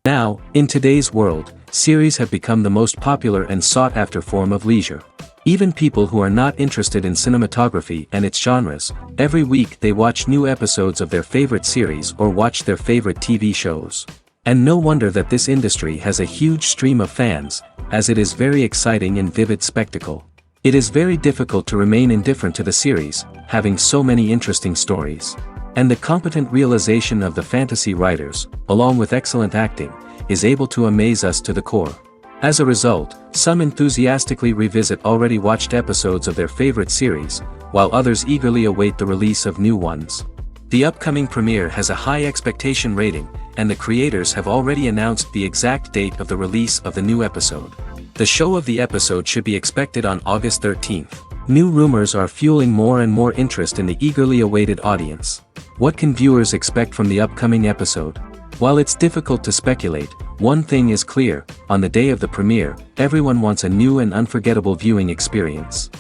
Now, in today's world, series have become the most popular and sought-after form of leisure. Even people who are not interested in cinematography and its genres, every week they watch new episodes of their favorite series or watch their favorite TV shows. And no wonder that this industry has a huge stream of fans, as it is very exciting and vivid spectacle. It is very difficult to remain indifferent to the series, having so many interesting stories. And the competent realization of the fantasy writers, along with excellent acting, is able to amaze us to the core. As a result, some enthusiastically revisit already watched episodes of their favorite series, while others eagerly await the release of new ones. The upcoming premiere has a high expectation rating, and the creators have already announced the exact date of the release of the new episode. The show of the episode should be expected on August 13th. New rumors are fueling more and more interest in the eagerly awaited audience. What can viewers expect from the upcoming episode? While it's difficult to speculate, one thing is clear: on the day of the premiere, everyone wants a new and unforgettable viewing experience.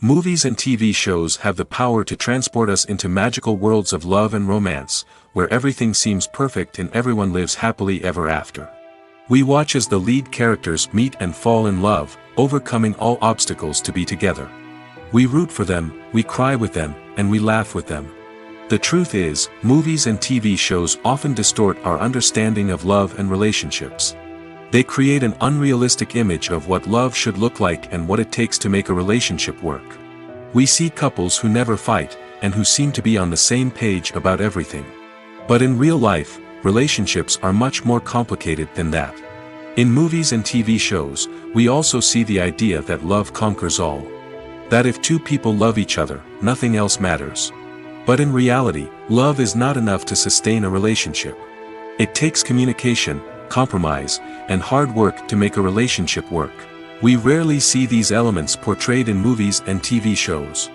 Movies and TV shows have the power to transport us into magical worlds of love and romance, where everything seems perfect and everyone lives happily ever after. We watch as the lead characters meet and fall in love, overcoming all obstacles to be together. We root for them, we cry with them, and we laugh with them. The truth is, movies and TV shows often distort our understanding of love and relationships. They create an unrealistic image of what love should look like and what it takes to make a relationship work. We see couples who never fight, and who seem to be on the same page about everything. But in real life, relationships are much more complicated than that. In movies and TV shows, we also see the idea that love conquers all. That if two people love each other, nothing else matters. But in reality, love is not enough to sustain a relationship. It takes communication, compromise, and hard work to make a relationship work. We rarely see these elements portrayed in movies and TV shows.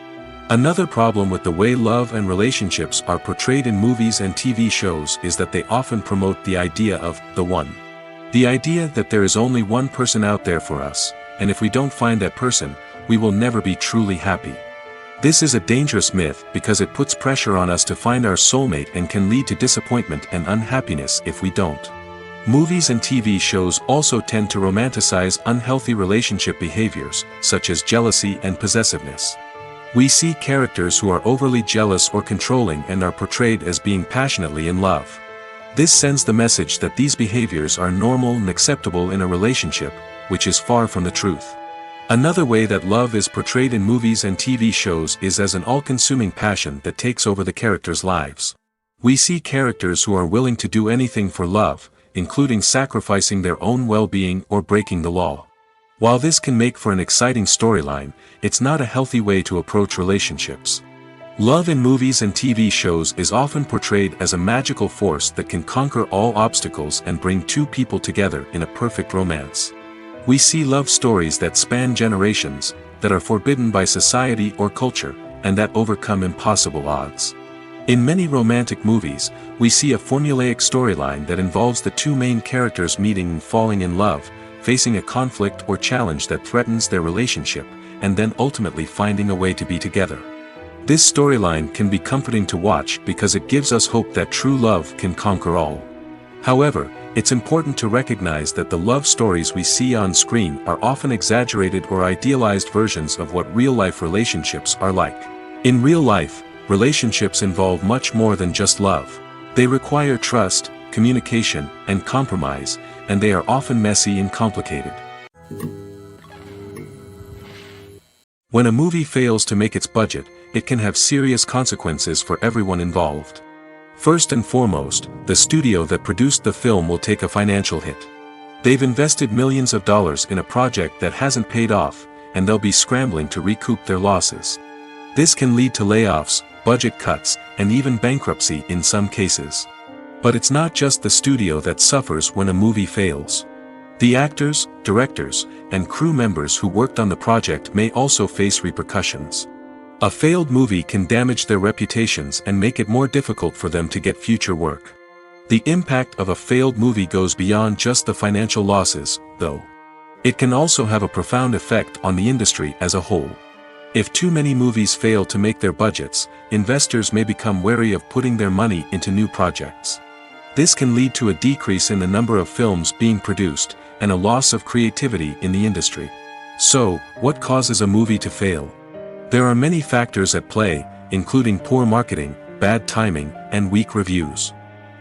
Another problem with the way love and relationships are portrayed in movies and TV shows is that they often promote the idea of the one. The idea that there is only one person out there for us, and if we don't find that person, we will never be truly happy. This is a dangerous myth because it puts pressure on us to find our soulmate and can lead to disappointment and unhappiness if we don't. Movies and TV shows also tend to romanticize unhealthy relationship behaviors, such as jealousy and possessiveness. We see characters who are overly jealous or controlling and are portrayed as being passionately in love. This sends the message that these behaviors are normal and acceptable in a relationship, which is far from the truth. Another way that love is portrayed in movies and TV shows is as an all-consuming passion that takes over the characters' lives. We see characters who are willing to do anything for love, including sacrificing their own well-being or breaking the law. While this can make for an exciting storyline, it's not a healthy way to approach relationships. Love in movies and TV shows is often portrayed as a magical force that can conquer all obstacles and bring two people together in a perfect romance. We see love stories that span generations, that are forbidden by society or culture, and that overcome impossible odds. In many romantic movies, we see a formulaic storyline that involves the two main characters meeting and falling in love, facing a conflict or challenge that threatens their relationship, and then ultimately finding a way to be together. This storyline can be comforting to watch because it gives us hope that true love can conquer all. However, it's important to recognize that the love stories we see on screen are often exaggerated or idealized versions of what real-life relationships are like. In real life, relationships involve much more than just love. They require trust, communication, and compromise, and they are often messy and complicated. When a movie fails to make its budget, it can have serious consequences for everyone involved. First and foremost, the studio that produced the film will take a financial hit. They've invested millions of dollars in a project that hasn't paid off, and they'll be scrambling to recoup their losses. This can lead to layoffs, budget cuts, and even bankruptcy in some cases. But it's not just the studio that suffers when a movie fails. The actors, directors, and crew members who worked on the project may also face repercussions. A failed movie can damage their reputations and make it more difficult for them to get future work. The impact of a failed movie goes beyond just the financial losses, though. It can also have a profound effect on the industry as a whole. If too many movies fail to make their budgets, investors may become wary of putting their money into new projects. This can lead to a decrease in the number of films being produced, and a loss of creativity in the industry. So, what causes a movie to fail? There are many factors at play, including poor marketing, bad timing, and weak reviews.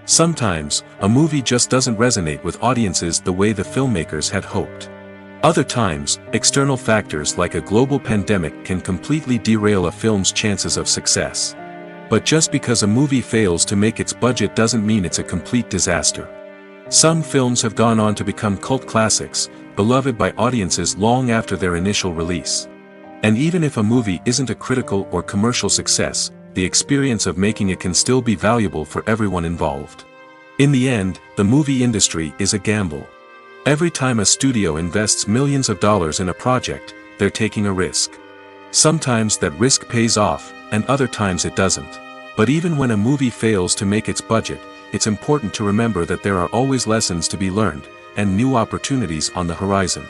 Sometimes, a movie just doesn't resonate with audiences the way the filmmakers had hoped. Other times, external factors like a global pandemic can completely derail a film's chances of success. But just because a movie fails to make its budget doesn't mean it's a complete disaster. Some films have gone on to become cult classics, beloved by audiences long after their initial release. And even if a movie isn't a critical or commercial success, the experience of making it can still be valuable for everyone involved. In the end, the movie industry is a gamble. Every time a studio invests millions of dollars in a project, they're taking a risk. Sometimes that risk pays off, and other times it doesn't. But even when a movie fails to make its budget, it's important to remember that there are always lessons to be learned, and new opportunities on the horizon.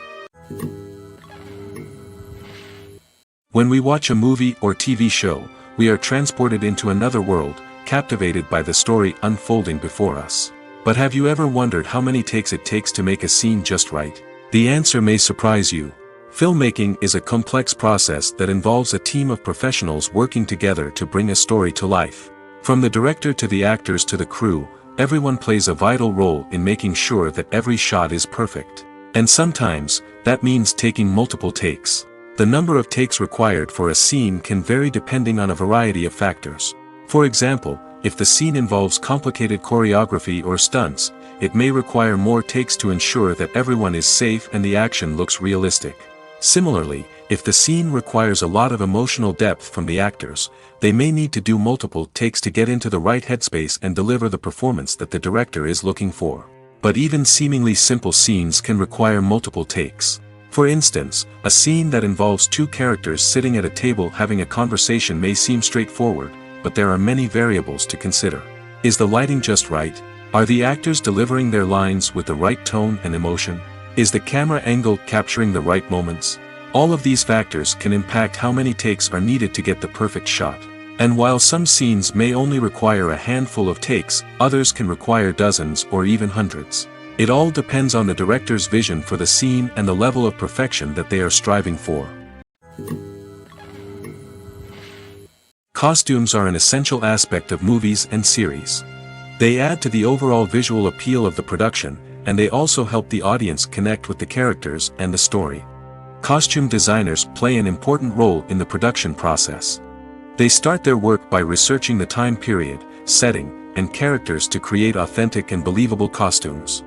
When we watch a movie or TV show, we are transported into another world, captivated by the story unfolding before us. But have you ever wondered how many takes it takes to make a scene just right? The answer may surprise you. Filmmaking is a complex process that involves a team of professionals working together to bring a story to life. From the director to the actors to the crew, everyone plays a vital role in making sure that every shot is perfect. And sometimes, that means taking multiple takes. The number of takes required for a scene can vary depending on a variety of factors. For example, if the scene involves complicated choreography or stunts, it may require more takes to ensure that everyone is safe and the action looks realistic. Similarly, if the scene requires a lot of emotional depth from the actors, they may need to do multiple takes to get into the right headspace and deliver the performance that the director is looking for. But even seemingly simple scenes can require multiple takes. For instance, a scene that involves two characters sitting at a table having a conversation may seem straightforward, but there are many variables to consider. Is the lighting just right? Are the actors delivering their lines with the right tone and emotion? Is the camera angle capturing the right moments? All of these factors can impact how many takes are needed to get the perfect shot. And while some scenes may only require a handful of takes, others can require dozens or even hundreds. It all depends on the director's vision for the scene and the level of perfection that they are striving for. Costumes are an essential aspect of movies and series. They add to the overall visual appeal of the production, and they also help the audience connect with the characters and the story. Costume designers play an important role in the production process. They start their work by researching the time period, setting, and characters to create authentic and believable costumes.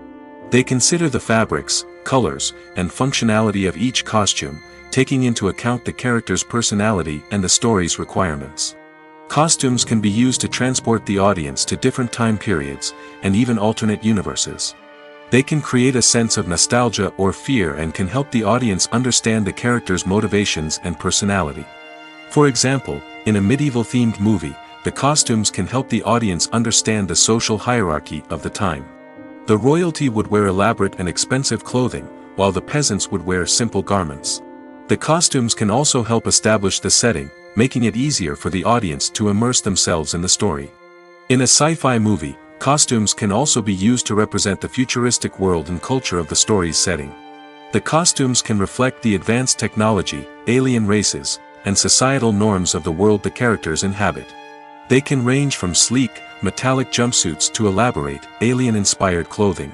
They consider the fabrics, colors, and functionality of each costume, taking into account the character's personality and the story's requirements. Costumes can be used to transport the audience to different time periods, and even alternate universes. They can create a sense of nostalgia or fear and can help the audience understand the character's motivations and personality. For example, in a medieval-themed movie, the costumes can help the audience understand the social hierarchy of the time. The royalty would wear elaborate and expensive clothing, while the peasants would wear simple garments. The costumes can also help establish the setting, making it easier for the audience to immerse themselves in the story. In a sci-fi movie, costumes can also be used to represent the futuristic world and culture of the story's setting. The costumes can reflect the advanced technology, alien races, and societal norms of the world the characters inhabit. They can range from sleek, metallic jumpsuits to elaborate, alien-inspired clothing.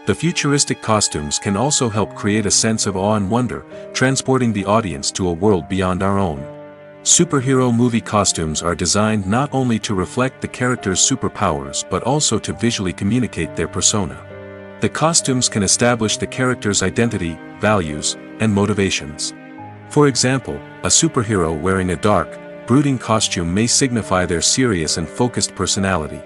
The futuristic costumes can also help create a sense of awe and wonder, transporting the audience to a world beyond our own. Superhero movie costumes are designed not only to reflect the character's superpowers but also to visually communicate their persona. The costumes can establish the character's identity, values, and motivations. For example, a superhero wearing a dark, brooding costume may signify their serious and focused personality.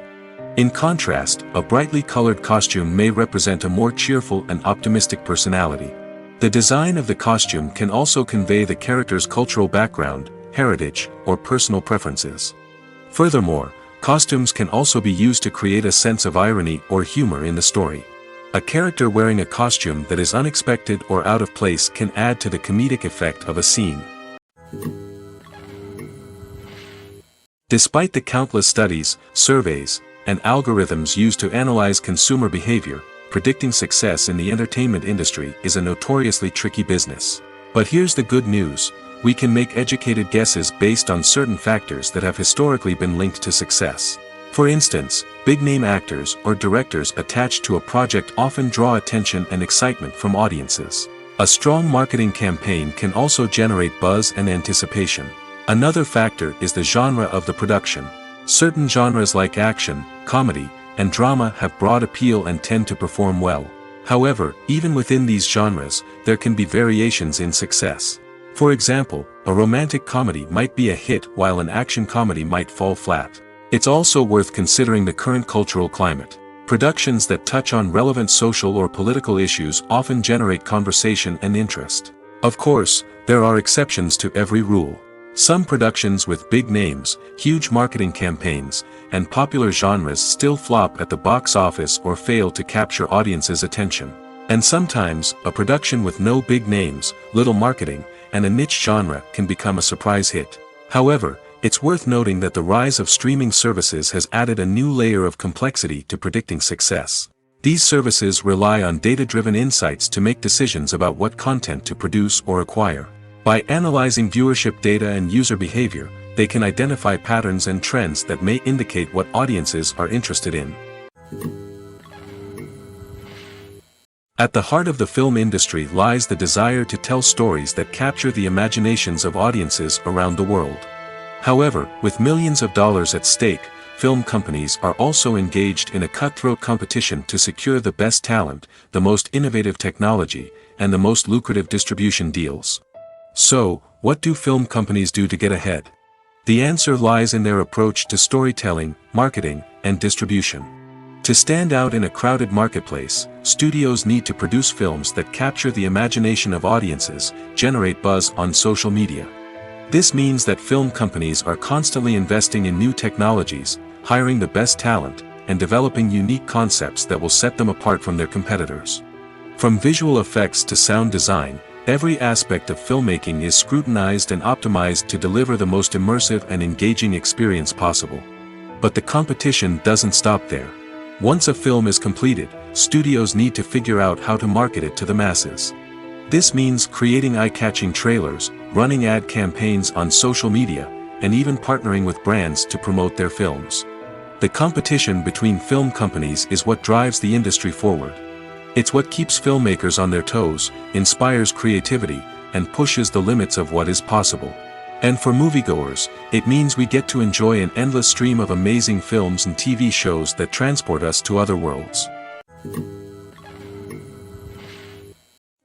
In contrast, a brightly colored costume may represent a more cheerful and optimistic personality. The design of the costume can also convey the character's cultural background, heritage, or personal preferences. Furthermore, costumes can also be used to create a sense of irony or humor in the story. A character wearing a costume that is unexpected or out of place can add to the comedic effect of a scene. Despite the countless studies, surveys, and algorithms used to analyze consumer behavior, predicting success in the entertainment industry is a notoriously tricky business. But here's the good news: we can make educated guesses based on certain factors that have historically been linked to success. For instance, big-name actors or directors attached to a project often draw attention and excitement from audiences. A strong marketing campaign can also generate buzz and anticipation. Another factor is the genre of the production. Certain genres like action, comedy, and drama have broad appeal and tend to perform well. However, even within these genres, there can be variations in success. For example, a romantic comedy might be a hit while an action comedy might fall flat. It's also worth considering the current cultural climate. Productions that touch on relevant social or political issues often generate conversation and interest. Of course, there are exceptions to every rule. Some productions with big names, huge marketing campaigns, and popular genres still flop at the box office or fail to capture audiences' attention. And sometimes, a production with no big names, little marketing, and a niche genre can become a surprise hit. However, it's worth noting that the rise of streaming services has added a new layer of complexity to predicting success. These services rely on data-driven insights to make decisions about what content to produce or acquire. By analyzing viewership data and user behavior, they can identify patterns and trends that may indicate what audiences are interested in. At the heart of the film industry lies the desire to tell stories that capture the imaginations of audiences around the world. However, with millions of dollars at stake, film companies are also engaged in a cutthroat competition to secure the best talent, the most innovative technology, and the most lucrative distribution deals. So, what do film companies do to get ahead? The answer lies in their approach to storytelling, marketing, and distribution. To stand out in a crowded marketplace, studios need to produce films that capture the imagination of audiences, generate buzz on social media. This means that film companies are constantly investing in new technologies, hiring the best talent, and developing unique concepts that will set them apart from their competitors. From visual effects to sound design, every aspect of filmmaking is scrutinized and optimized to deliver the most immersive and engaging experience possible. But the competition doesn't stop there. Once a film is completed, studios need to figure out how to market it to the masses. This means creating eye-catching trailers, running ad campaigns on social media, and even partnering with brands to promote their films. The competition between film companies is what drives the industry forward. It's what keeps filmmakers on their toes, inspires creativity, and pushes the limits of what is possible. And for moviegoers, it means we get to enjoy an endless stream of amazing films and TV shows that transport us to other worlds.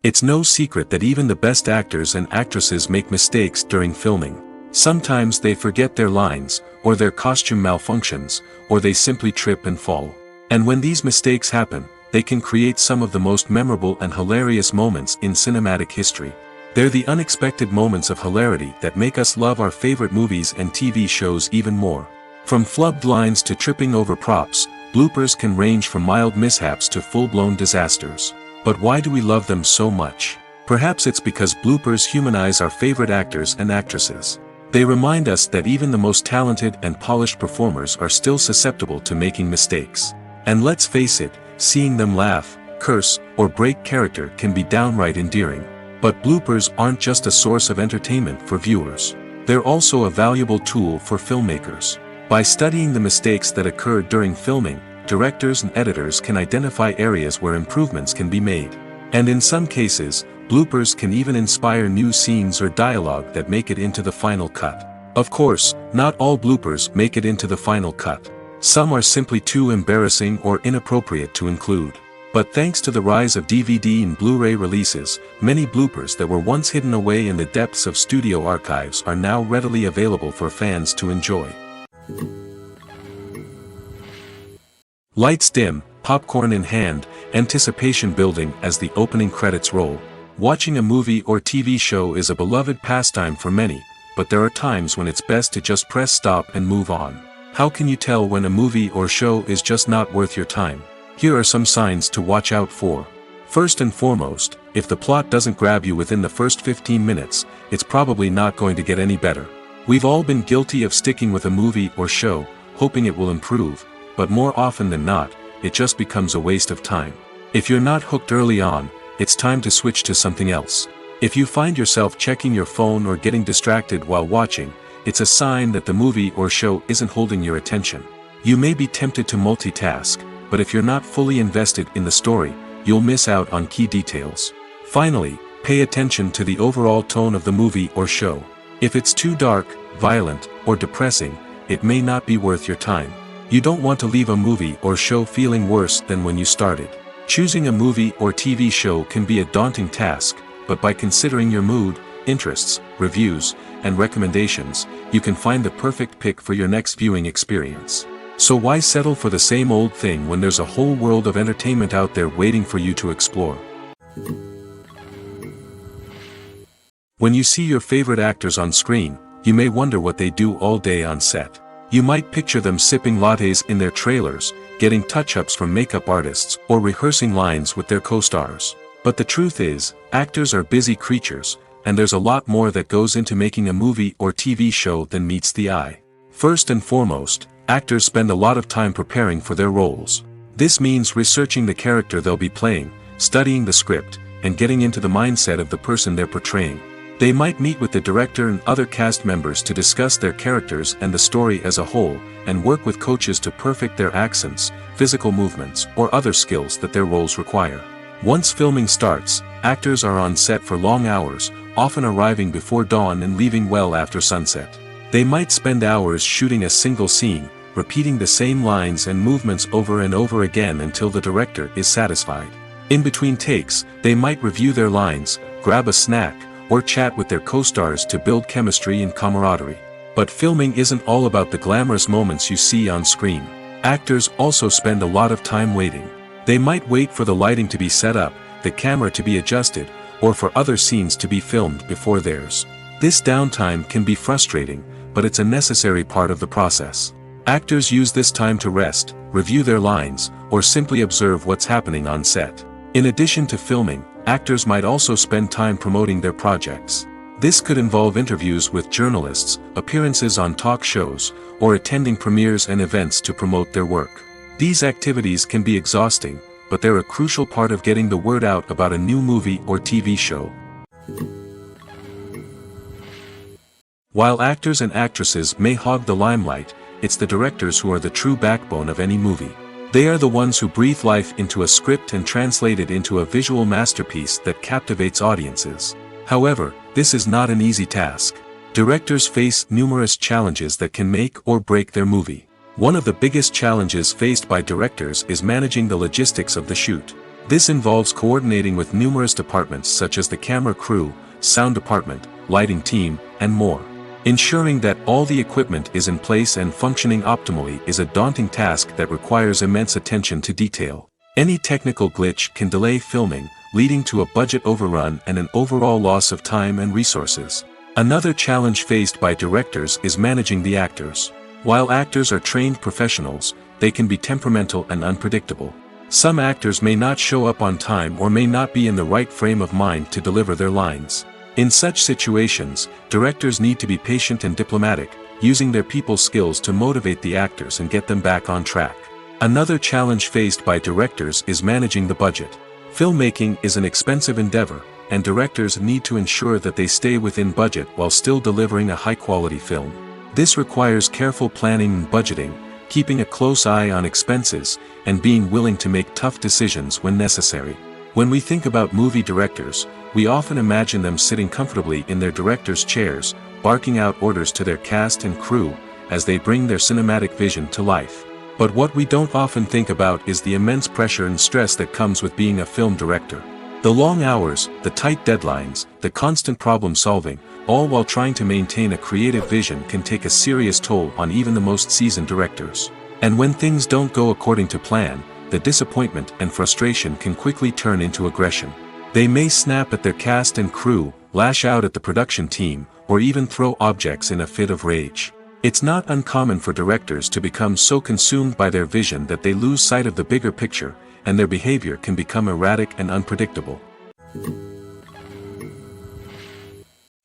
It's no secret that even the best actors and actresses make mistakes during filming. Sometimes they forget their lines, or their costume malfunctions, or they simply trip and fall. And when these mistakes happen, they can create some of the most memorable and hilarious moments in cinematic history. They're the unexpected moments of hilarity that make us love our favorite movies and TV shows even more. From flubbed lines to tripping over props, bloopers can range from mild mishaps to full-blown disasters. But why do we love them so much? Perhaps it's because bloopers humanize our favorite actors and actresses. They remind us that even the most talented and polished performers are still susceptible to making mistakes. And let's face it, seeing them laugh, curse, or break character can be downright endearing. But bloopers aren't just a source of entertainment for viewers. They're also a valuable tool for filmmakers. By studying the mistakes that occurred during filming, directors and editors can identify areas where improvements can be made. And in some cases, bloopers can even inspire new scenes or dialogue that make it into the final cut. Of course, not all bloopers make it into the final cut. Some are simply too embarrassing or inappropriate to include. But thanks to the rise of DVD and Blu-ray releases, many bloopers that were once hidden away in the depths of studio archives are now readily available for fans to enjoy. Lights dim, popcorn in hand, anticipation building as the opening credits roll. Watching a movie or TV show is a beloved pastime for many, but there are times when it's best to just press stop and move on. How can you tell when a movie or show is just not worth your time? Here are some signs to watch out for. First and foremost, if the plot doesn't grab you within the first 15 minutes, it's probably not going to get any better. We've all been guilty of sticking with a movie or show, hoping it will improve, but more often than not, it just becomes a waste of time. If you're not hooked early on, it's time to switch to something else. If you find yourself checking your phone or getting distracted while watching, it's a sign that the movie or show isn't holding your attention. You may be tempted to multitask, but if you're not fully invested in the story, you'll miss out on key details. Finally, pay attention to the overall tone of the movie or show. If it's too dark, violent, or depressing, it may not be worth your time. You don't want to leave a movie or show feeling worse than when you started. Choosing a movie or TV show can be a daunting task, but by considering your mood, interests, reviews, and recommendations, you can find the perfect pick for your next viewing experience. So why settle for the same old thing when there's a whole world of entertainment out there waiting for you to explore? When you see your favorite actors on screen, you may wonder what they do all day on set. You might picture them sipping lattes in their trailers, getting touch-ups from makeup artists, or rehearsing lines with their co-stars. But the truth is, actors are busy creatures, and there's a lot more that goes into making a movie or TV show than meets the eye. First and foremost, actors spend a lot of time preparing for their roles. This means researching the character they'll be playing, studying the script, and getting into the mindset of the person they're portraying. They might meet with the director and other cast members to discuss their characters and the story as a whole, and work with coaches to perfect their accents, physical movements, or other skills that their roles require. Once filming starts, actors are on set for long hours, often arriving before dawn and leaving well after sunset. They might spend hours shooting a single scene, repeating the same lines and movements over and over again until the director is satisfied. In between takes, they might review their lines, grab a snack, or chat with their co-stars to build chemistry and camaraderie. But filming isn't all about the glamorous moments you see on screen. Actors also spend a lot of time waiting. They might wait for the lighting to be set up, the camera to be adjusted, or for other scenes to be filmed before theirs. This downtime can be frustrating, but it's a necessary part of the process. Actors use this time to rest, review their lines, or simply observe what's happening on set. In addition to filming, actors might also spend time promoting their projects. This could involve interviews with journalists, appearances on talk shows, or attending premieres and events to promote their work. These activities can be exhausting, but they're a crucial part of getting the word out about a new movie or TV show. While actors and actresses may hog the limelight, it's the directors who are the true backbone of any movie. They are the ones who breathe life into a script and translate it into a visual masterpiece that captivates audiences. However, this is not an easy task. Directors face numerous challenges that can make or break their movie. One of the biggest challenges faced by directors is managing the logistics of the shoot. This involves coordinating with numerous departments such as the camera crew, sound department, lighting team, and more. Ensuring that all the equipment is in place and functioning optimally is a daunting task that requires immense attention to detail. Any technical glitch can delay filming, leading to a budget overrun and an overall loss of time and resources. Another challenge faced by directors is managing the actors. While actors are trained professionals, they can be temperamental and unpredictable. Some actors may not show up on time or may not be in the right frame of mind to deliver their lines. In such situations, directors need to be patient and diplomatic, using their people skills to motivate the actors and get them back on track. Another challenge faced by directors is managing the budget. Filmmaking is an expensive endeavor, and directors need to ensure that they stay within budget while still delivering a high-quality film. This requires careful planning and budgeting, keeping a close eye on expenses, and being willing to make tough decisions when necessary. When we think about movie directors, we often imagine them sitting comfortably in their director's chairs, barking out orders to their cast and crew, as they bring their cinematic vision to life. But what we don't often think about is the immense pressure and stress that comes with being a film director. The long hours, the tight deadlines, the constant problem solving, all while trying to maintain a creative vision can take a serious toll on even the most seasoned directors. And when things don't go according to plan, the disappointment and frustration can quickly turn into aggression. They may snap at their cast and crew, lash out at the production team, or even throw objects in a fit of rage. It's not uncommon for directors to become so consumed by their vision that they lose sight of the bigger picture, and their behavior can become erratic and unpredictable.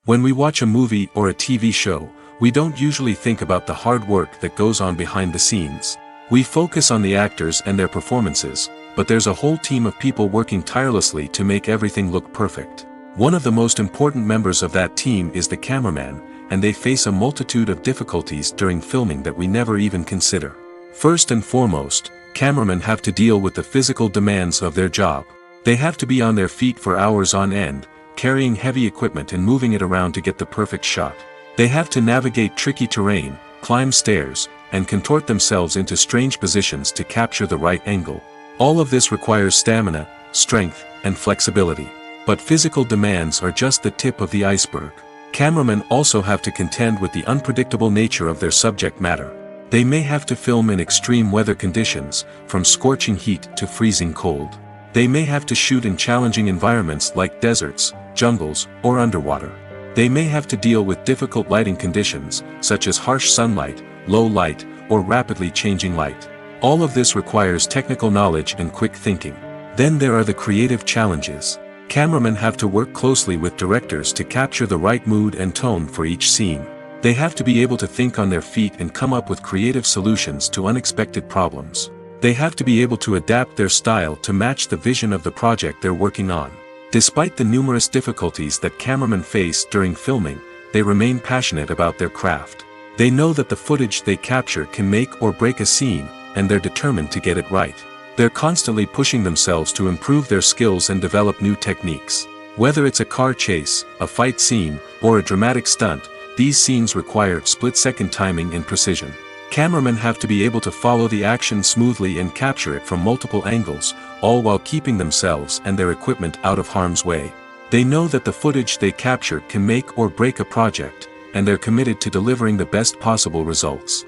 When we watch a movie or a TV show, we don't usually think about the hard work that goes on behind the scenes. We focus on the actors and their performances, but there's a whole team of people working tirelessly to make everything look perfect. One of the most important members of that team is the cameraman, and they face a multitude of difficulties during filming that we never even consider. First and foremost, cameramen have to deal with the physical demands of their job. They have to be on their feet for hours on end, carrying heavy equipment and moving it around to get the perfect shot. They have to navigate tricky terrain, climb stairs, and contort themselves into strange positions to capture the right angle. All of this requires stamina, strength, and flexibility. But physical demands are just the tip of the iceberg. Cameramen also have to contend with the unpredictable nature of their subject matter. They may have to film in extreme weather conditions, from scorching heat to freezing cold. They may have to shoot in challenging environments like deserts, jungles, or underwater. They may have to deal with difficult lighting conditions, such as harsh sunlight, low light, or rapidly changing light. All of this requires technical knowledge and quick thinking. Then there are the creative challenges. Cameramen have to work closely with directors to capture the right mood and tone for each scene. They have to be able to think on their feet and come up with creative solutions to unexpected problems. They have to be able to adapt their style to match the vision of the project they're working on. Despite the numerous difficulties that cameramen face during filming, they remain passionate about their craft. They know that the footage they capture can make or break a scene, and they're determined to get it right. They're constantly pushing themselves to improve their skills and develop new techniques. Whether it's a car chase, a fight scene, or a dramatic stunt, these scenes require split-second timing and precision. Cameramen have to be able to follow the action smoothly and capture it from multiple angles, all while keeping themselves and their equipment out of harm's way. They know that the footage they capture can make or break a project, and they're committed to delivering the best possible results.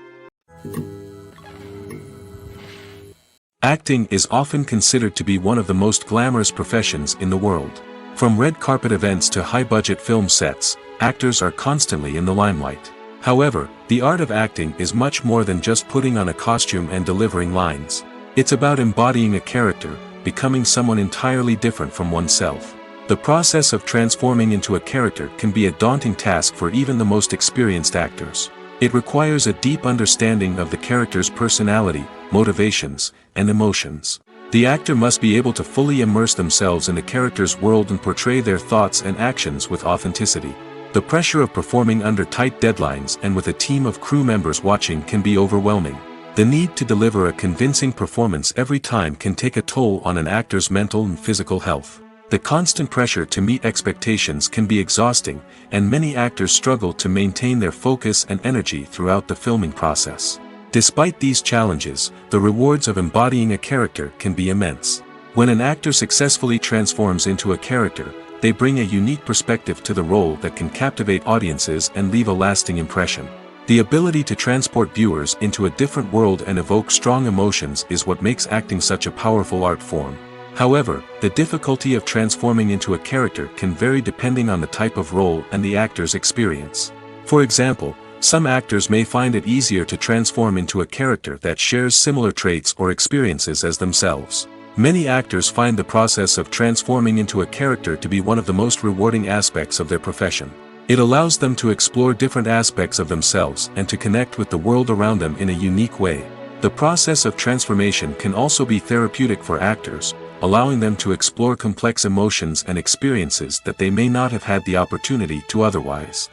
Acting is often considered to be one of the most glamorous professions in the world. From red carpet events to high-budget film sets, actors are constantly in the limelight. However, the art of acting is much more than just putting on a costume and delivering lines. It's about embodying a character, becoming someone entirely different from oneself. The process of transforming into a character can be a daunting task for even the most experienced actors. It requires a deep understanding of the character's personality, motivations, and emotions. The actor must be able to fully immerse themselves in the character's world and portray their thoughts and actions with authenticity. The pressure of performing under tight deadlines and with a team of crew members watching can be overwhelming. The need to deliver a convincing performance every time can take a toll on an actor's mental and physical health. The constant pressure to meet expectations can be exhausting, and many actors struggle to maintain their focus and energy throughout the filming process. Despite these challenges, the rewards of embodying a character can be immense. When an actor successfully transforms into a character, they bring a unique perspective to the role that can captivate audiences and leave a lasting impression. The ability to transport viewers into a different world and evoke strong emotions is what makes acting such a powerful art form. However, the difficulty of transforming into a character can vary depending on the type of role and the actor's experience. For example, some actors may find it easier to transform into a character that shares similar traits or experiences as themselves. Many actors find the process of transforming into a character to be one of the most rewarding aspects of their profession. It allows them to explore different aspects of themselves and to connect with the world around them in a unique way. The process of transformation can also be therapeutic for actors, allowing them to explore complex emotions and experiences that they may not have had the opportunity to otherwise.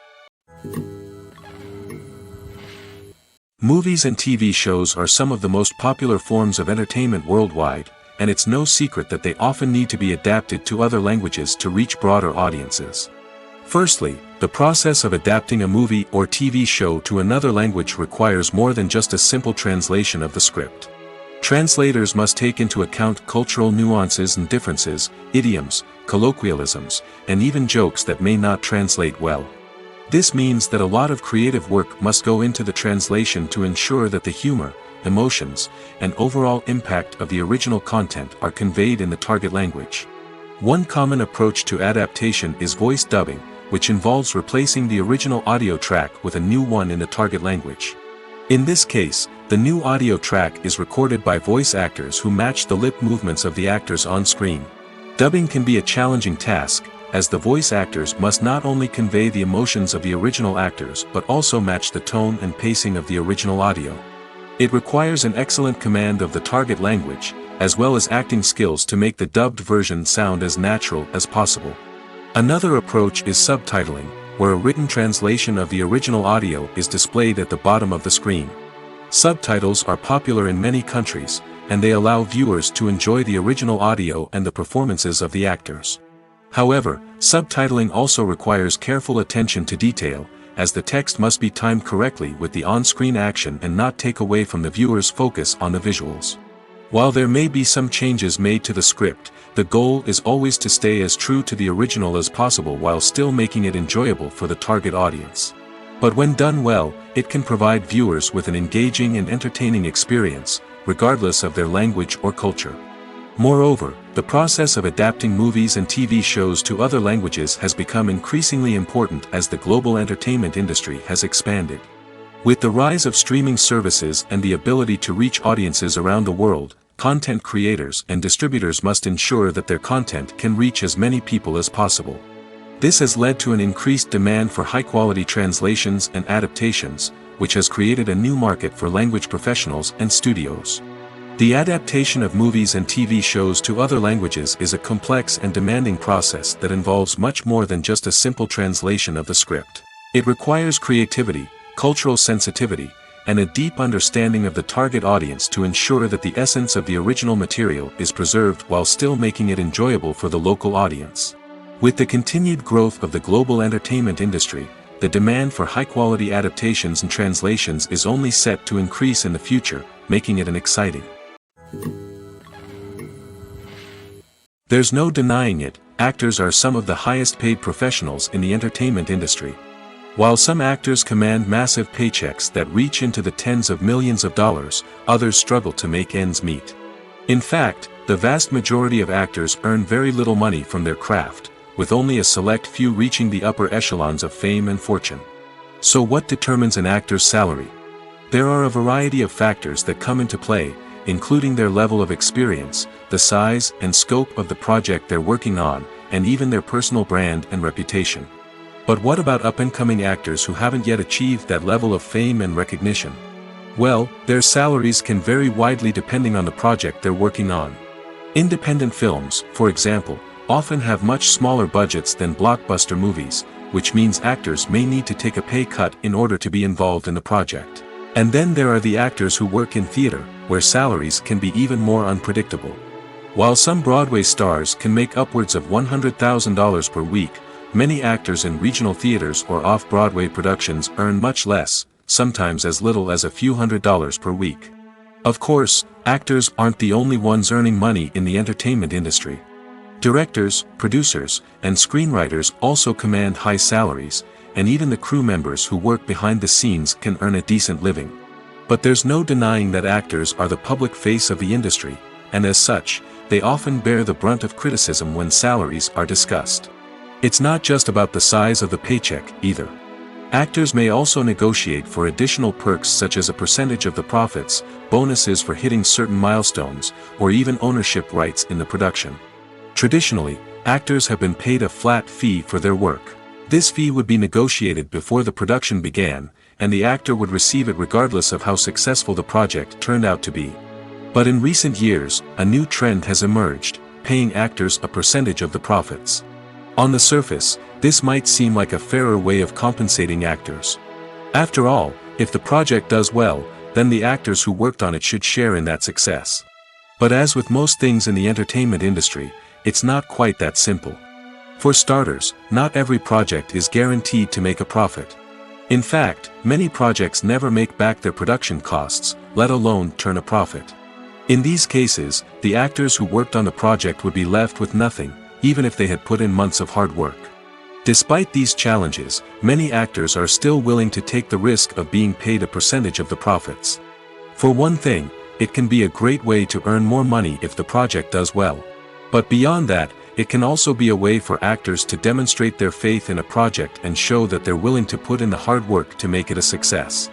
Movies and TV shows are some of the most popular forms of entertainment worldwide, and it's no secret that they often need to be adapted to other languages to reach broader audiences. Firstly, the process of adapting a movie or TV show to another language requires more than just a simple translation of the script. Translators must take into account cultural nuances and differences, idioms, colloquialisms, and even jokes that may not translate well. This means that a lot of creative work must go into the translation to ensure that the humor, emotions, and overall impact of the original content are conveyed in the target language. One common approach to adaptation is voice dubbing, which involves replacing the original audio track with a new one in the target language. In this case, the new audio track is recorded by voice actors who match the lip movements of the actors on screen. Dubbing can be a challenging task, as the voice actors must not only convey the emotions of the original actors but also match the tone and pacing of the original audio. It requires an excellent command of the target language, as well as acting skills to make the dubbed version sound as natural as possible. Another approach is subtitling, where a written translation of the original audio is displayed at the bottom of the screen. Subtitles are popular in many countries, and they allow viewers to enjoy the original audio and the performances of the actors. However, subtitling also requires careful attention to detail, as the text must be timed correctly with the on-screen action and not take away from the viewer's focus on the visuals. While there may be some changes made to the script, the goal is always to stay as true to the original as possible while still making it enjoyable for the target audience. But when done well, it can provide viewers with an engaging and entertaining experience, regardless of their language or culture. Moreover, the process of adapting movies and TV shows to other languages has become increasingly important as the global entertainment industry has expanded. With the rise of streaming services and the ability to reach audiences around the world, content creators and distributors must ensure that their content can reach as many people as possible. This has led to an increased demand for high-quality translations and adaptations, which has created a new market for language professionals and studios. The adaptation of movies and TV shows to other languages is a complex and demanding process that involves much more than just a simple translation of the script. It requires creativity, cultural sensitivity, and a deep understanding of the target audience to ensure that the essence of the original material is preserved while still making it enjoyable for the local audience. With the continued growth of the global entertainment industry, the demand for high-quality adaptations and translations is only set to increase in the future, making it an exciting. There's no denying it, actors are some of the highest-paid professionals in the entertainment industry. While some actors command massive paychecks that reach into the tens of millions of dollars, others struggle to make ends meet. In fact, the vast majority of actors earn very little money from their craft, with only a select few reaching the upper echelons of fame and fortune. So what determines an actor's salary? There are a variety of factors that come into play, including their level of experience, the size and scope of the project they're working on, and even their personal brand and reputation. But what about up-and-coming actors who haven't yet achieved that level of fame and recognition? Well, their salaries can vary widely depending on the project they're working on. Independent films, for example, often have much smaller budgets than blockbuster movies, which means actors may need to take a pay cut in order to be involved in the project. And then there are the actors who work in theater, where salaries can be even more unpredictable. While some Broadway stars can make upwards of $100,000 per week, many actors in regional theaters or off-Broadway productions earn much less, sometimes as little as a few $100s per week. Of course, actors aren't the only ones earning money in the entertainment industry. Directors, producers, and screenwriters also command high salaries, and even the crew members who work behind the scenes can earn a decent living. But there's no denying that actors are the public face of the industry, and as such, they often bear the brunt of criticism when salaries are discussed. It's not just about the size of the paycheck, either. Actors may also negotiate for additional perks such as a percentage of the profits, bonuses for hitting certain milestones, or even ownership rights in the production. Traditionally, actors have been paid a flat fee for their work. This fee would be negotiated before the production began, and the actor would receive it regardless of how successful the project turned out to be. But in recent years, a new trend has emerged, paying actors a percentage of the profits. On the surface, this might seem like a fairer way of compensating actors. After all, if the project does well, then the actors who worked on it should share in that success. But as with most things in the entertainment industry, it's not quite that simple. For starters, not every project is guaranteed to make a profit. In fact, many projects never make back their production costs, let alone turn a profit. In these cases, the actors who worked on the project would be left with nothing, even if they had put in months of hard work. Despite these challenges, many actors are still willing to take the risk of being paid a percentage of the profits. For one thing, it can be a great way to earn more money if the project does well. But beyond that, it can also be a way for actors to demonstrate their faith in a project and show that they're willing to put in the hard work to make it a success.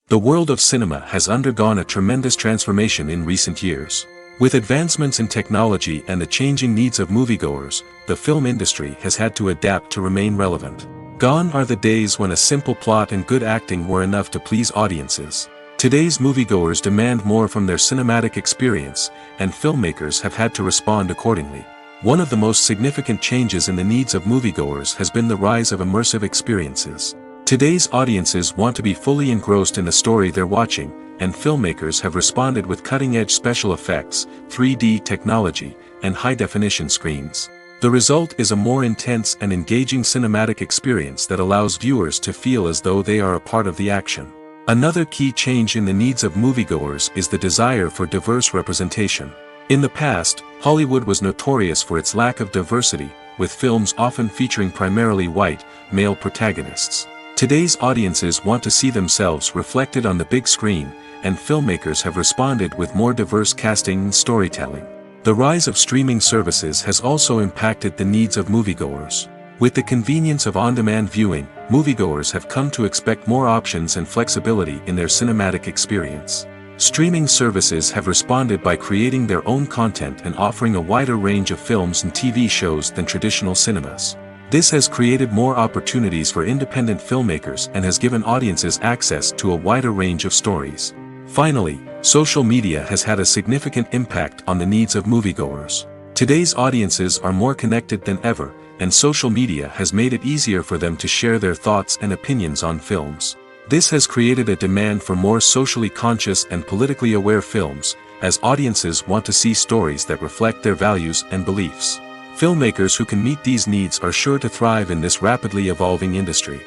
The world of cinema has undergone a tremendous transformation in recent years. With advancements in technology and the changing needs of moviegoers, the film industry has had to adapt to remain relevant. Gone are the days when a simple plot and good acting were enough to please audiences. Today's moviegoers demand more from their cinematic experience, and filmmakers have had to respond accordingly. One of the most significant changes in the needs of moviegoers has been the rise of immersive experiences. Today's audiences want to be fully engrossed in the story they're watching, and filmmakers have responded with cutting-edge special effects, 3D technology, and high-definition screens. The result is a more intense and engaging cinematic experience that allows viewers to feel as though they are a part of the action. Another key change in the needs of moviegoers is the desire for diverse representation. In the past, Hollywood was notorious for its lack of diversity, with films often featuring primarily white, male protagonists. Today's audiences want to see themselves reflected on the big screen, and filmmakers have responded with more diverse casting and storytelling. The rise of streaming services has also impacted the needs of moviegoers. With the convenience of on-demand viewing, moviegoers have come to expect more options and flexibility in their cinematic experience. Streaming services have responded by creating their own content and offering a wider range of films and TV shows than traditional cinemas. This has created more opportunities for independent filmmakers and has given audiences access to a wider range of stories. Finally, social media has had a significant impact on the needs of moviegoers. Today's audiences are more connected than ever, and social media has made it easier for them to share their thoughts and opinions on films. This has created a demand for more socially conscious and politically aware films, as audiences want to see stories that reflect their values and beliefs. Filmmakers who can meet these needs are sure to thrive in this rapidly evolving industry.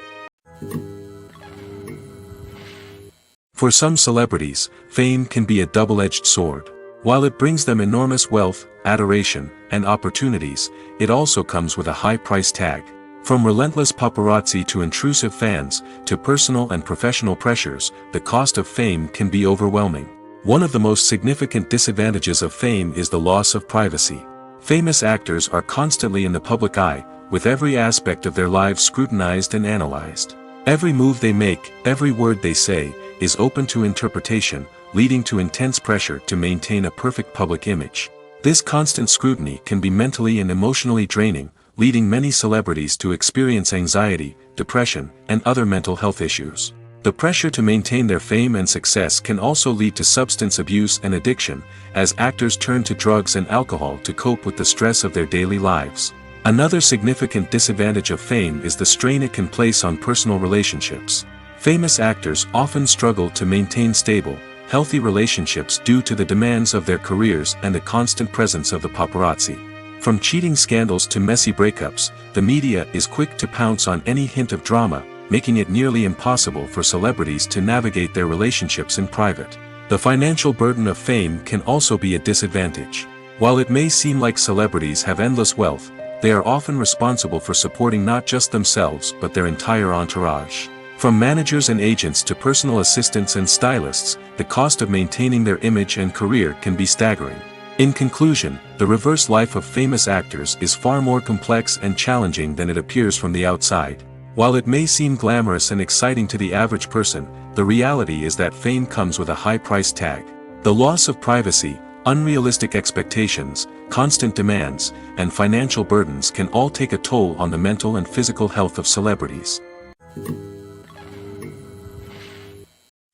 For some celebrities, fame can be a double-edged sword. While it brings them enormous wealth, adoration, and opportunities, it also comes with a high price tag. From relentless paparazzi to intrusive fans, to personal and professional pressures, the cost of fame can be overwhelming. One of the most significant disadvantages of fame is the loss of privacy. Famous actors are constantly in the public eye, with every aspect of their lives scrutinized and analyzed. Every move they make, every word they say, is open to interpretation, leading to intense pressure to maintain a perfect public image. This constant scrutiny can be mentally and emotionally draining, leading many celebrities to experience anxiety, depression, and other mental health issues. The pressure to maintain their fame and success can also lead to substance abuse and addiction, as actors turn to drugs and alcohol to cope with the stress of their daily lives. Another significant disadvantage of fame is the strain it can place on personal relationships. Famous actors often struggle to maintain stable, healthy relationships due to the demands of their careers and the constant presence of the paparazzi. From cheating scandals to messy breakups, the media is quick to pounce on any hint of drama, making it nearly impossible for celebrities to navigate their relationships in private. The financial burden of fame can also be a disadvantage. While it may seem like celebrities have endless wealth, they are often responsible for supporting not just themselves but their entire entourage. From managers and agents to personal assistants and stylists, the cost of maintaining their image and career can be staggering. In conclusion, the reverse life of famous actors is far more complex and challenging than it appears from the outside. While it may seem glamorous and exciting to the average person, the reality is that fame comes with a high price tag. The loss of privacy, unrealistic expectations, constant demands, and financial burdens can all take a toll on the mental and physical health of celebrities.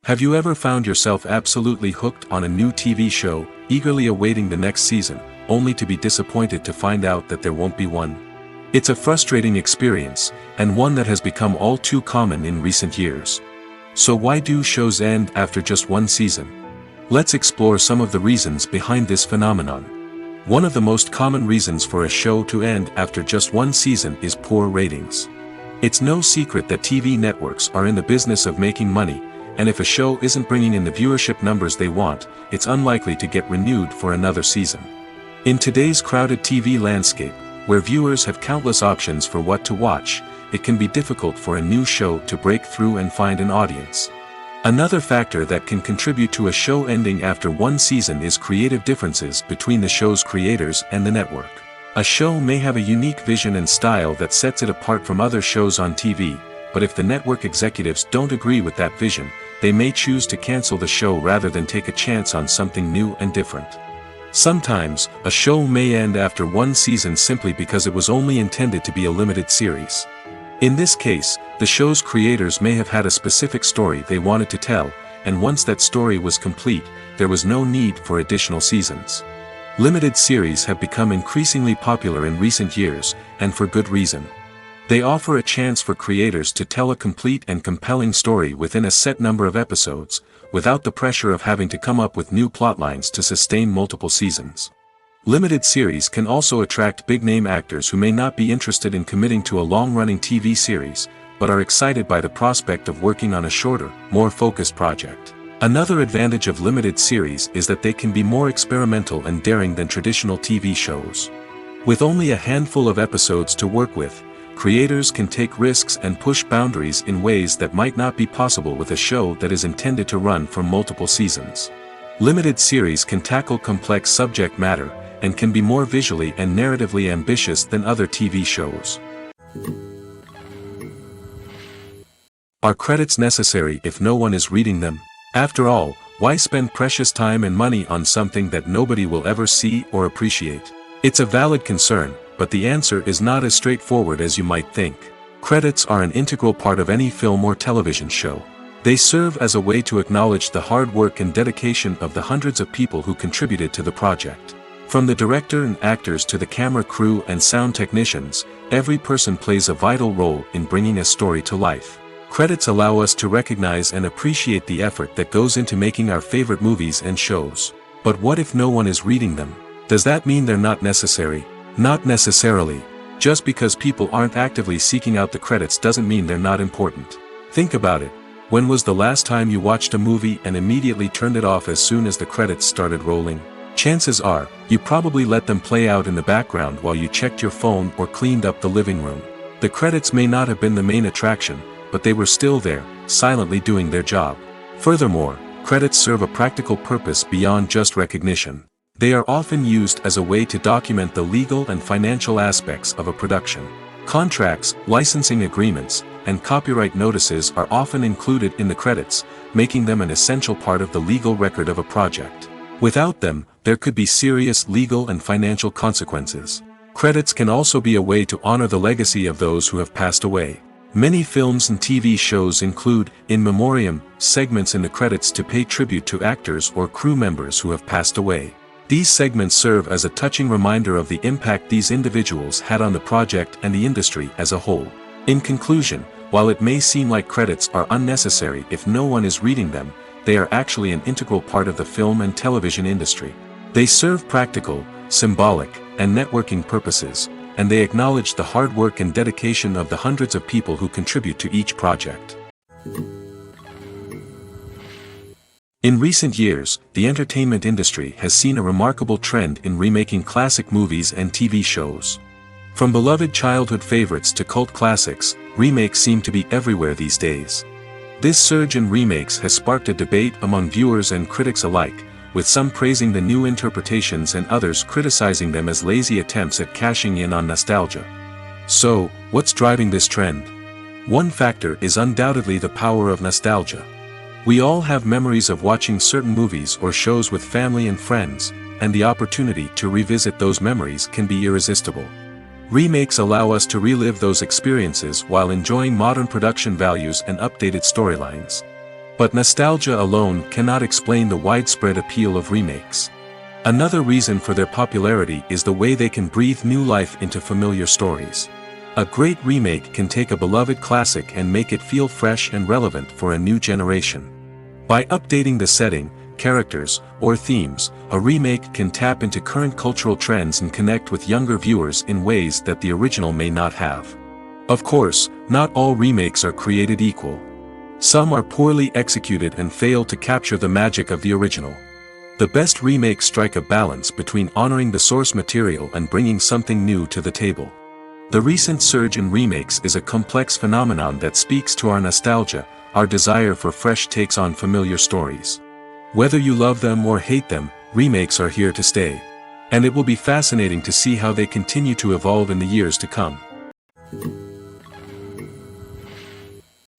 Have you ever found yourself absolutely hooked on a new TV show, eagerly awaiting the next season, only to be disappointed to find out that there won't be one? It's a frustrating experience, and one that has become all too common in recent years. So why do shows end after just one season? Let's explore some of the reasons behind this phenomenon. One of the most common reasons for a show to end after just one season is poor ratings. It's no secret that TV networks are in the business of making money, and if a show isn't bringing in the viewership numbers they want, it's unlikely to get renewed for another season. In today's crowded TV landscape, where viewers have countless options for what to watch, it can be difficult for a new show to break through and find an audience. Another factor that can contribute to a show ending after one season is creative differences between the show's creators and the network. A show may have a unique vision and style that sets it apart from other shows on TV, but if the network executives don't agree with that vision, they may choose to cancel the show rather than take a chance on something new and different. Sometimes, a show may end after one season simply because it was only intended to be a limited series. In this case, the show's creators may have had a specific story they wanted to tell, and once that story was complete, there was no need for additional seasons. Limited series have become increasingly popular in recent years, and for good reason. They offer a chance for creators to tell a complete and compelling story within a set number of episodes, without the pressure of having to come up with new plotlines to sustain multiple seasons. Limited series can also attract big-name actors who may not be interested in committing to a long-running TV series, but are excited by the prospect of working on a shorter, more focused project. Another advantage of limited series is that they can be more experimental and daring than traditional TV shows. With only a handful of episodes to work with, creators can take risks and push boundaries in ways that might not be possible with a show that is intended to run for multiple seasons. Limited series can tackle complex subject matter, and can be more visually and narratively ambitious than other TV shows. Are credits necessary if no one is reading them? After all, why spend precious time and money on something that nobody will ever see or appreciate? It's a valid concern, but the answer is not as straightforward as you might think. Credits are an integral part of any film or television show. They serve as a way to acknowledge the hard work and dedication of the hundreds of people who contributed to the project. From the director and actors to the camera crew and sound technicians, every person plays a vital role in bringing a story to life. Credits allow us to recognize and appreciate the effort that goes into making our favorite movies and shows. But what if no one is reading them? Does that mean they're not necessary? Not necessarily. Just because people aren't actively seeking out the credits doesn't mean they're not important. Think about it. When was the last time you watched a movie and immediately turned it off as soon as the credits started rolling? Chances are, you probably let them play out in the background while you checked your phone or cleaned up the living room. The credits may not have been the main attraction, but they were still there, silently doing their job. Furthermore, credits serve a practical purpose beyond just recognition. They are often used as a way to document the legal and financial aspects of a production. Contracts, licensing agreements, and copyright notices are often included in the credits, making them an essential part of the legal record of a project. Without them, there could be serious legal and financial consequences. Credits can also be a way to honor the legacy of those who have passed away. Many films and TV shows include in memoriam segments in the credits to pay tribute to actors or crew members who have passed away. These segments serve as a touching reminder of the impact these individuals had on the project and the industry as a whole. In conclusion, while it may seem like credits are unnecessary if no one is reading them, they are actually an integral part of the film and television industry. They serve practical, symbolic, and networking purposes, and they acknowledge the hard work and dedication of the hundreds of people who contribute to each project. In recent years, the entertainment industry has seen a remarkable trend in remaking classic movies and TV shows. From beloved childhood favorites to cult classics, remakes seem to be everywhere these days. This surge in remakes has sparked a debate among viewers and critics alike, with some praising the new interpretations and others criticizing them as lazy attempts at cashing in on nostalgia. So, what's driving this trend? One factor is undoubtedly the power of nostalgia. We all have memories of watching certain movies or shows with family and friends, and the opportunity to revisit those memories can be irresistible. Remakes allow us to relive those experiences while enjoying modern production values and updated storylines. But nostalgia alone cannot explain the widespread appeal of remakes. Another reason for their popularity is the way they can breathe new life into familiar stories. A great remake can take a beloved classic and make it feel fresh and relevant for a new generation. By updating the setting, characters, or themes, a remake can tap into current cultural trends and connect with younger viewers in ways that the original may not have. Of course, not all remakes are created equal. Some are poorly executed and fail to capture the magic of the original. The best remakes strike a balance between honoring the source material and bringing something new to the table. The recent surge in remakes is a complex phenomenon that speaks to our nostalgia, our desire for fresh takes on familiar stories. Whether you love them or hate them, remakes are here to stay. And it will be fascinating to see how they continue to evolve in the years to come.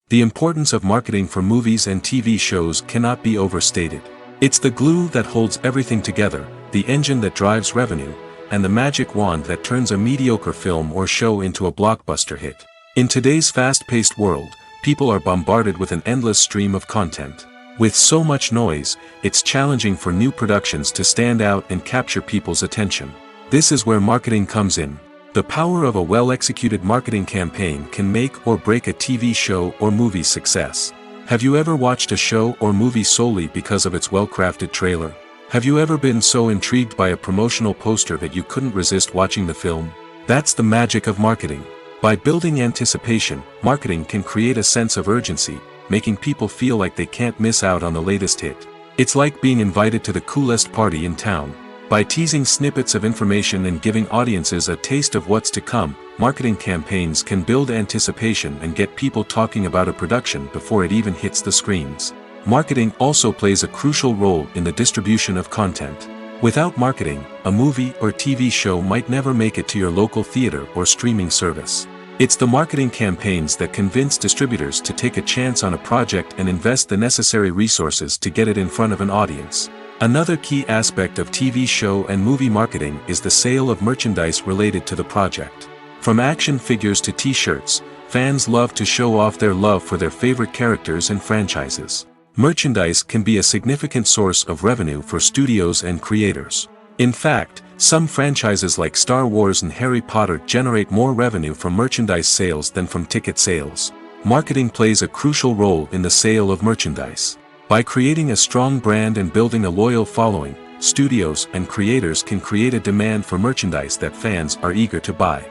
The importance of marketing for movies and TV shows cannot be overstated. It's the glue that holds everything together, the engine that drives revenue, and the magic wand that turns a mediocre film or show into a blockbuster hit. In today's fast-paced world, people are bombarded with an endless stream of content. With so much noise, it's challenging for new productions to stand out and capture people's attention. This is where marketing comes in. The power of a well-executed marketing campaign can make or break a TV show or movie's success. Have you ever watched a show or movie solely because of its well-crafted trailer? Have you ever been so intrigued by a promotional poster that you couldn't resist watching the film? That's the magic of marketing. By building anticipation, marketing can create a sense of urgency, making people feel like they can't miss out on the latest hit. It's like being invited to the coolest party in town. By teasing snippets of information and giving audiences a taste of what's to come, marketing campaigns can build anticipation and get people talking about a production before it even hits the screens. Marketing also plays a crucial role in the distribution of content. Without marketing, a movie or TV show might never make it to your local theater or streaming service. It's the marketing campaigns that convince distributors to take a chance on a project and invest the necessary resources to get it in front of an audience. Another key aspect of TV show and movie marketing is the sale of merchandise related to the project. From action figures to t-shirts, fans love to show off their love for their favorite characters and franchises. Merchandise can be a significant source of revenue for studios and creators. In fact, some franchises like Star Wars and Harry Potter generate more revenue from merchandise sales than from ticket sales. Marketing plays a crucial role in the sale of merchandise. By creating a strong brand and building a loyal following, studios and creators can create a demand for merchandise that fans are eager to buy.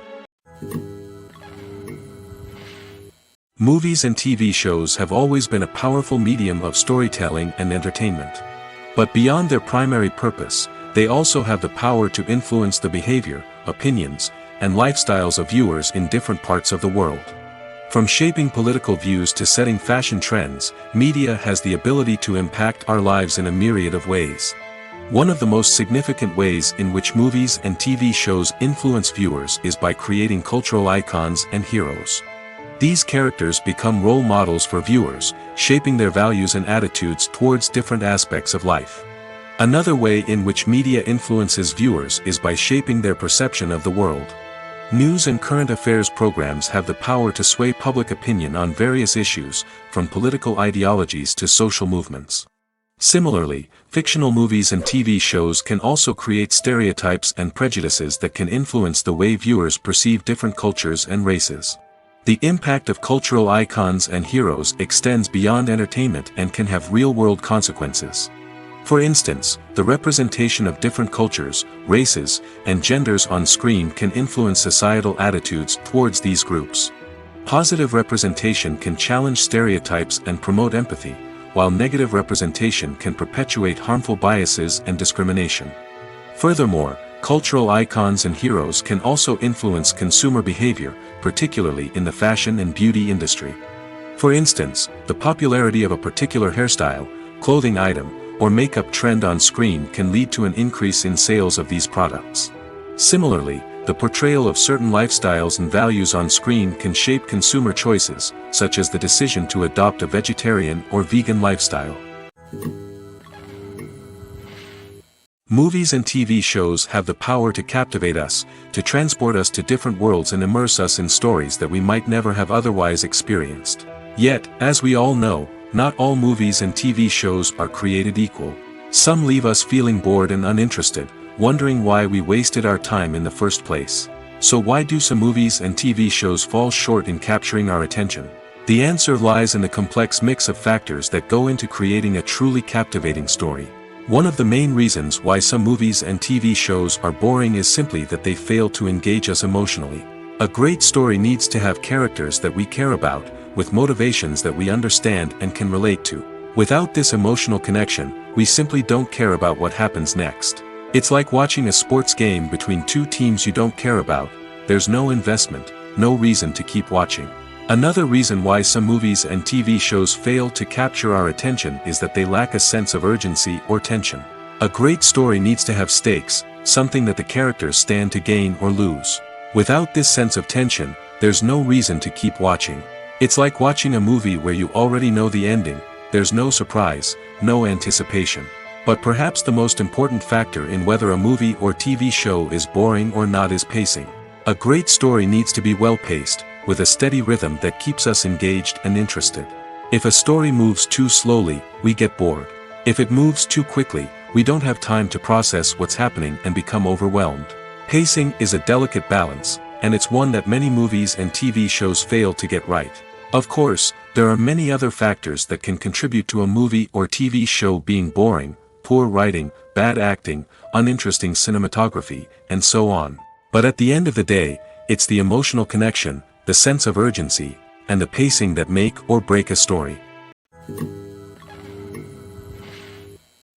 Movies and TV shows have always been a powerful medium of storytelling and entertainment. But beyond their primary purpose, they also have the power to influence the behavior, opinions, and lifestyles of viewers in different parts of the world. From shaping political views to setting fashion trends, media has the ability to impact our lives in a myriad of ways. One of the most significant ways in which movies and TV shows influence viewers is by creating cultural icons and heroes. These characters become role models for viewers, shaping their values and attitudes towards different aspects of life. Another way in which media influences viewers is by shaping their perception of the world. News and current affairs programs have the power to sway public opinion on various issues, from political ideologies to social movements. Similarly, fictional movies and TV shows can also create stereotypes and prejudices that can influence the way viewers perceive different cultures and races. The impact of cultural icons and heroes extends beyond entertainment and can have real-world consequences. For instance, the representation of different cultures, races, and genders on screen can influence societal attitudes towards these groups. Positive representation can challenge stereotypes and promote empathy, while negative representation can perpetuate harmful biases and discrimination. Furthermore, cultural icons and heroes can also influence consumer behavior, particularly in the fashion and beauty industry. For instance, the popularity of a particular hairstyle, clothing item, or makeup trend on screen can lead to an increase in sales of these products. Similarly, the portrayal of certain lifestyles and values on screen can shape consumer choices, such as the decision to adopt a vegetarian or vegan lifestyle. Movies and TV shows have the power to captivate us, to transport us to different worlds and immerse us in stories that we might never have otherwise experienced. Yet, as we all know, not all movies and TV shows are created equal. Some leave us feeling bored and uninterested, wondering why we wasted our time in the first place. So why do some movies and TV shows fall short in capturing our attention? The answer lies in the complex mix of factors that go into creating a truly captivating story. One of the main reasons why some movies and TV shows are boring is simply that they fail to engage us emotionally. A great story needs to have characters that we care about, with motivations that we understand and can relate to. Without this emotional connection, we simply don't care about what happens next. It's like watching a sports game between two teams you don't care about. There's no investment, no reason to keep watching. Another reason why some movies and TV shows fail to capture our attention is that they lack a sense of urgency or tension. A great story needs to have stakes, something that the characters stand to gain or lose. Without this sense of tension, there's no reason to keep watching. It's like watching a movie where you already know the ending. There's no surprise, no anticipation. But perhaps the most important factor in whether a movie or TV show is boring or not is pacing. A great story needs to be well-paced, with a steady rhythm that keeps us engaged and interested. If a story moves too slowly, we get bored. If it moves too quickly, we don't have time to process what's happening and become overwhelmed. Pacing is a delicate balance, and it's one that many movies and TV shows fail to get right. Of course, there are many other factors that can contribute to a movie or TV show being boring: poor writing, bad acting, uninteresting cinematography, and so on. But at the end of the day, it's the emotional connection, the sense of urgency, and the pacing that make or break a story.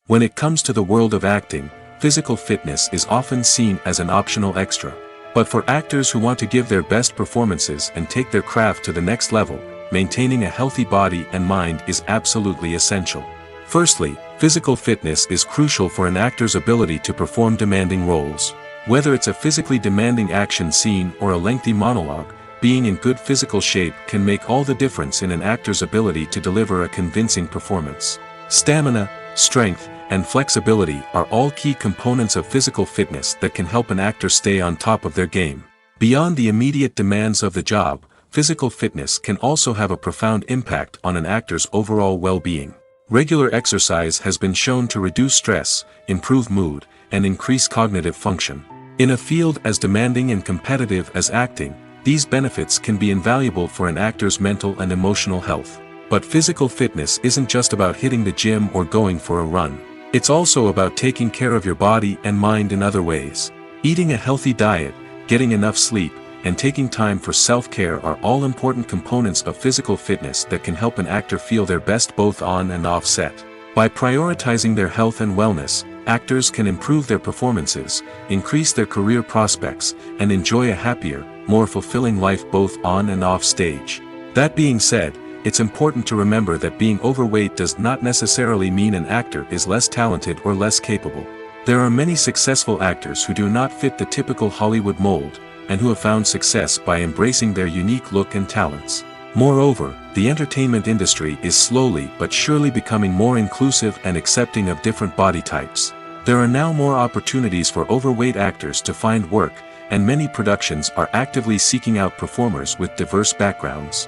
When it comes to the world of acting, physical fitness is often seen as an optional extra. But for actors who want to give their best performances and take their craft to the next level, maintaining a healthy body and mind is absolutely essential. Firstly, physical fitness is crucial for an actor's ability to perform demanding roles. Whether it's a physically demanding action scene or a lengthy monologue, being in good physical shape can make all the difference in an actor's ability to deliver a convincing performance. Stamina, strength, and flexibility are all key components of physical fitness that can help an actor stay on top of their game. Beyond the immediate demands of the job, physical fitness can also have a profound impact on an actor's overall well-being. Regular exercise has been shown to reduce stress, improve mood, and increase cognitive function. In a field as demanding and competitive as acting, these benefits can be invaluable for an actor's mental and emotional health. But physical fitness isn't just about hitting the gym or going for a run. It's also about taking care of your body and mind in other ways. Eating a healthy diet, getting enough sleep, and taking time for self-care are all important components of physical fitness that can help an actor feel their best both on and off set. By prioritizing their health and wellness, actors can improve their performances, increase their career prospects, and enjoy a happier, more fulfilling life both on and off stage. That being said, it's important to remember that being overweight does not necessarily mean an actor is less talented or less capable. There are many successful actors who do not fit the typical Hollywood mold, and who have found success by embracing their unique look and talents. Moreover, the entertainment industry is slowly but surely becoming more inclusive and accepting of different body types. There are now more opportunities for overweight actors to find work, and many productions are actively seeking out performers with diverse backgrounds.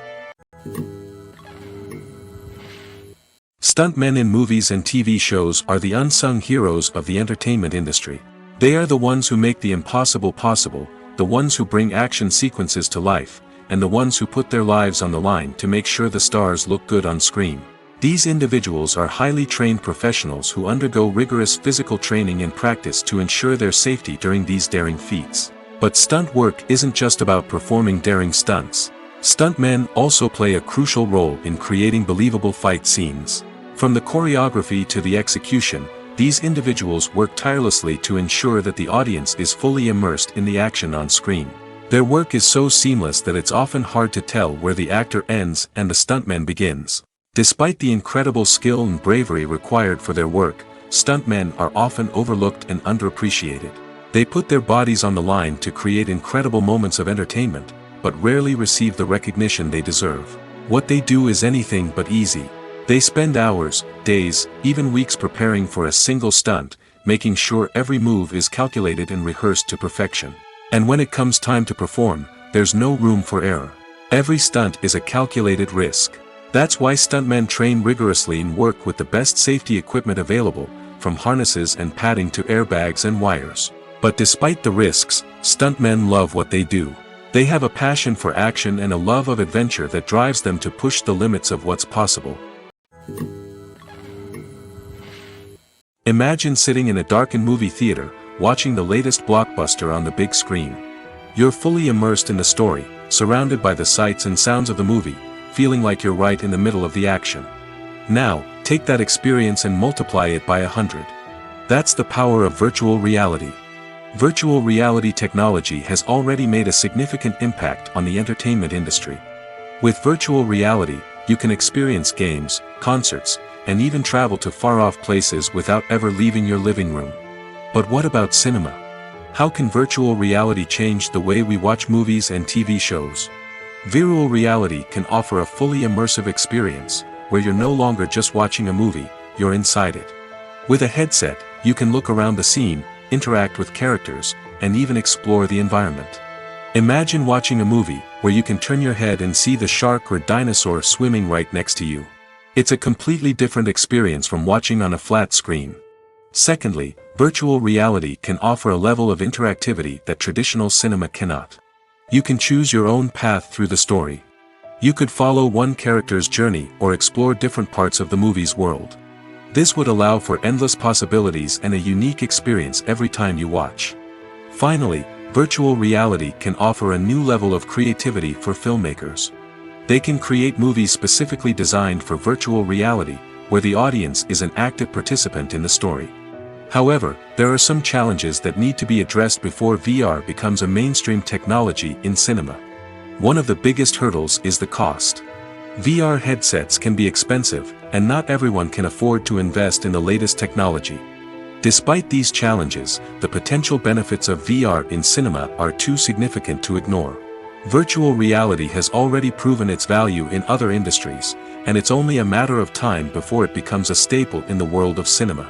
Stuntmen in movies and TV shows are the unsung heroes of the entertainment industry. They are the ones who make the impossible possible, the ones who bring action sequences to life, and the ones who put their lives on the line to make sure the stars look good on screen. These individuals are highly trained professionals who undergo rigorous physical training and practice to ensure their safety during these daring feats. But stunt work isn't just about performing daring stunts. Stuntmen also play a crucial role in creating believable fight scenes. From the choreography to the execution, these individuals work tirelessly to ensure that the audience is fully immersed in the action on screen. Their work is so seamless that it's often hard to tell where the actor ends and the stuntman begins. Despite the incredible skill and bravery required for their work, stuntmen are often overlooked and underappreciated. They put their bodies on the line to create incredible moments of entertainment, but rarely receive the recognition they deserve. What they do is anything but easy. They spend hours, days, even weeks preparing for a single stunt, making sure every move is calculated and rehearsed to perfection. And when it comes time to perform, there's no room for error. Every stunt is a calculated risk. That's why stuntmen train rigorously and work with the best safety equipment available, from harnesses and padding to airbags and wires. But despite the risks, Stuntmen love what they do. They have a passion for action and a love of adventure that drives them to push the limits of what's possible. Imagine sitting in a darkened movie theater, watching the latest blockbuster on the big screen. You're fully immersed in the story, surrounded by the sights and sounds of the movie, feeling like you're right in the middle of the action. Now, take that experience and multiply it by 100. That's the power of virtual reality. Virtual reality technology has already made a significant impact on the entertainment industry. With virtual reality, you can experience games, concerts, and even travel to far-off places without ever leaving your living room. But what about cinema? How can virtual reality change the way we watch movies and TV shows? Virtual reality can offer a fully immersive experience, where you're no longer just watching a movie, you're inside it. With a headset, you can look around the scene, interact with characters, and even explore the environment. Imagine watching a movie, where you can turn your head and see the shark or dinosaur swimming right next to you. It's a completely different experience from watching on a flat screen. Secondly, virtual reality can offer a level of interactivity that traditional cinema cannot. You can choose your own path through the story. You could follow one character's journey or explore different parts of the movie's world. This would allow for endless possibilities and a unique experience every time you watch. Finally, virtual reality can offer a new level of creativity for filmmakers. They can create movies specifically designed for virtual reality, where the audience is an active participant in the story. However, there are some challenges that need to be addressed before VR becomes a mainstream technology in cinema. One of the biggest hurdles is the cost. VR headsets can be expensive, and not everyone can afford to invest in the latest technology. Despite these challenges, the potential benefits of VR in cinema are too significant to ignore. Virtual reality has already proven its value in other industries, and it's only a matter of time before it becomes a staple in the world of cinema.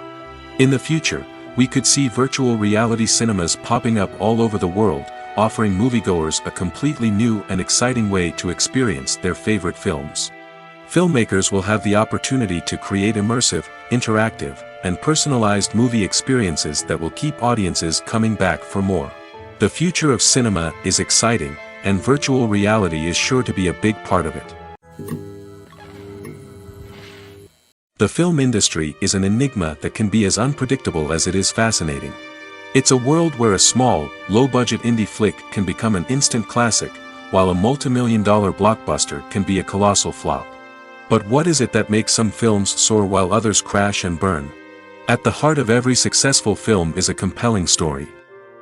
In the future, we could see virtual reality cinemas popping up all over the world, offering moviegoers a completely new and exciting way to experience their favorite films. Filmmakers will have the opportunity to create immersive, interactive, and personalized movie experiences that will keep audiences coming back for more. The future of cinema is exciting, and virtual reality is sure to be a big part of it. The film industry is an enigma that can be as unpredictable as it is fascinating. It's a world where a small, low-budget indie flick can become an instant classic, while a multi-million-dollar blockbuster can be a colossal flop. But what is it that makes some films soar while others crash and burn? At the heart of every successful film is a compelling story.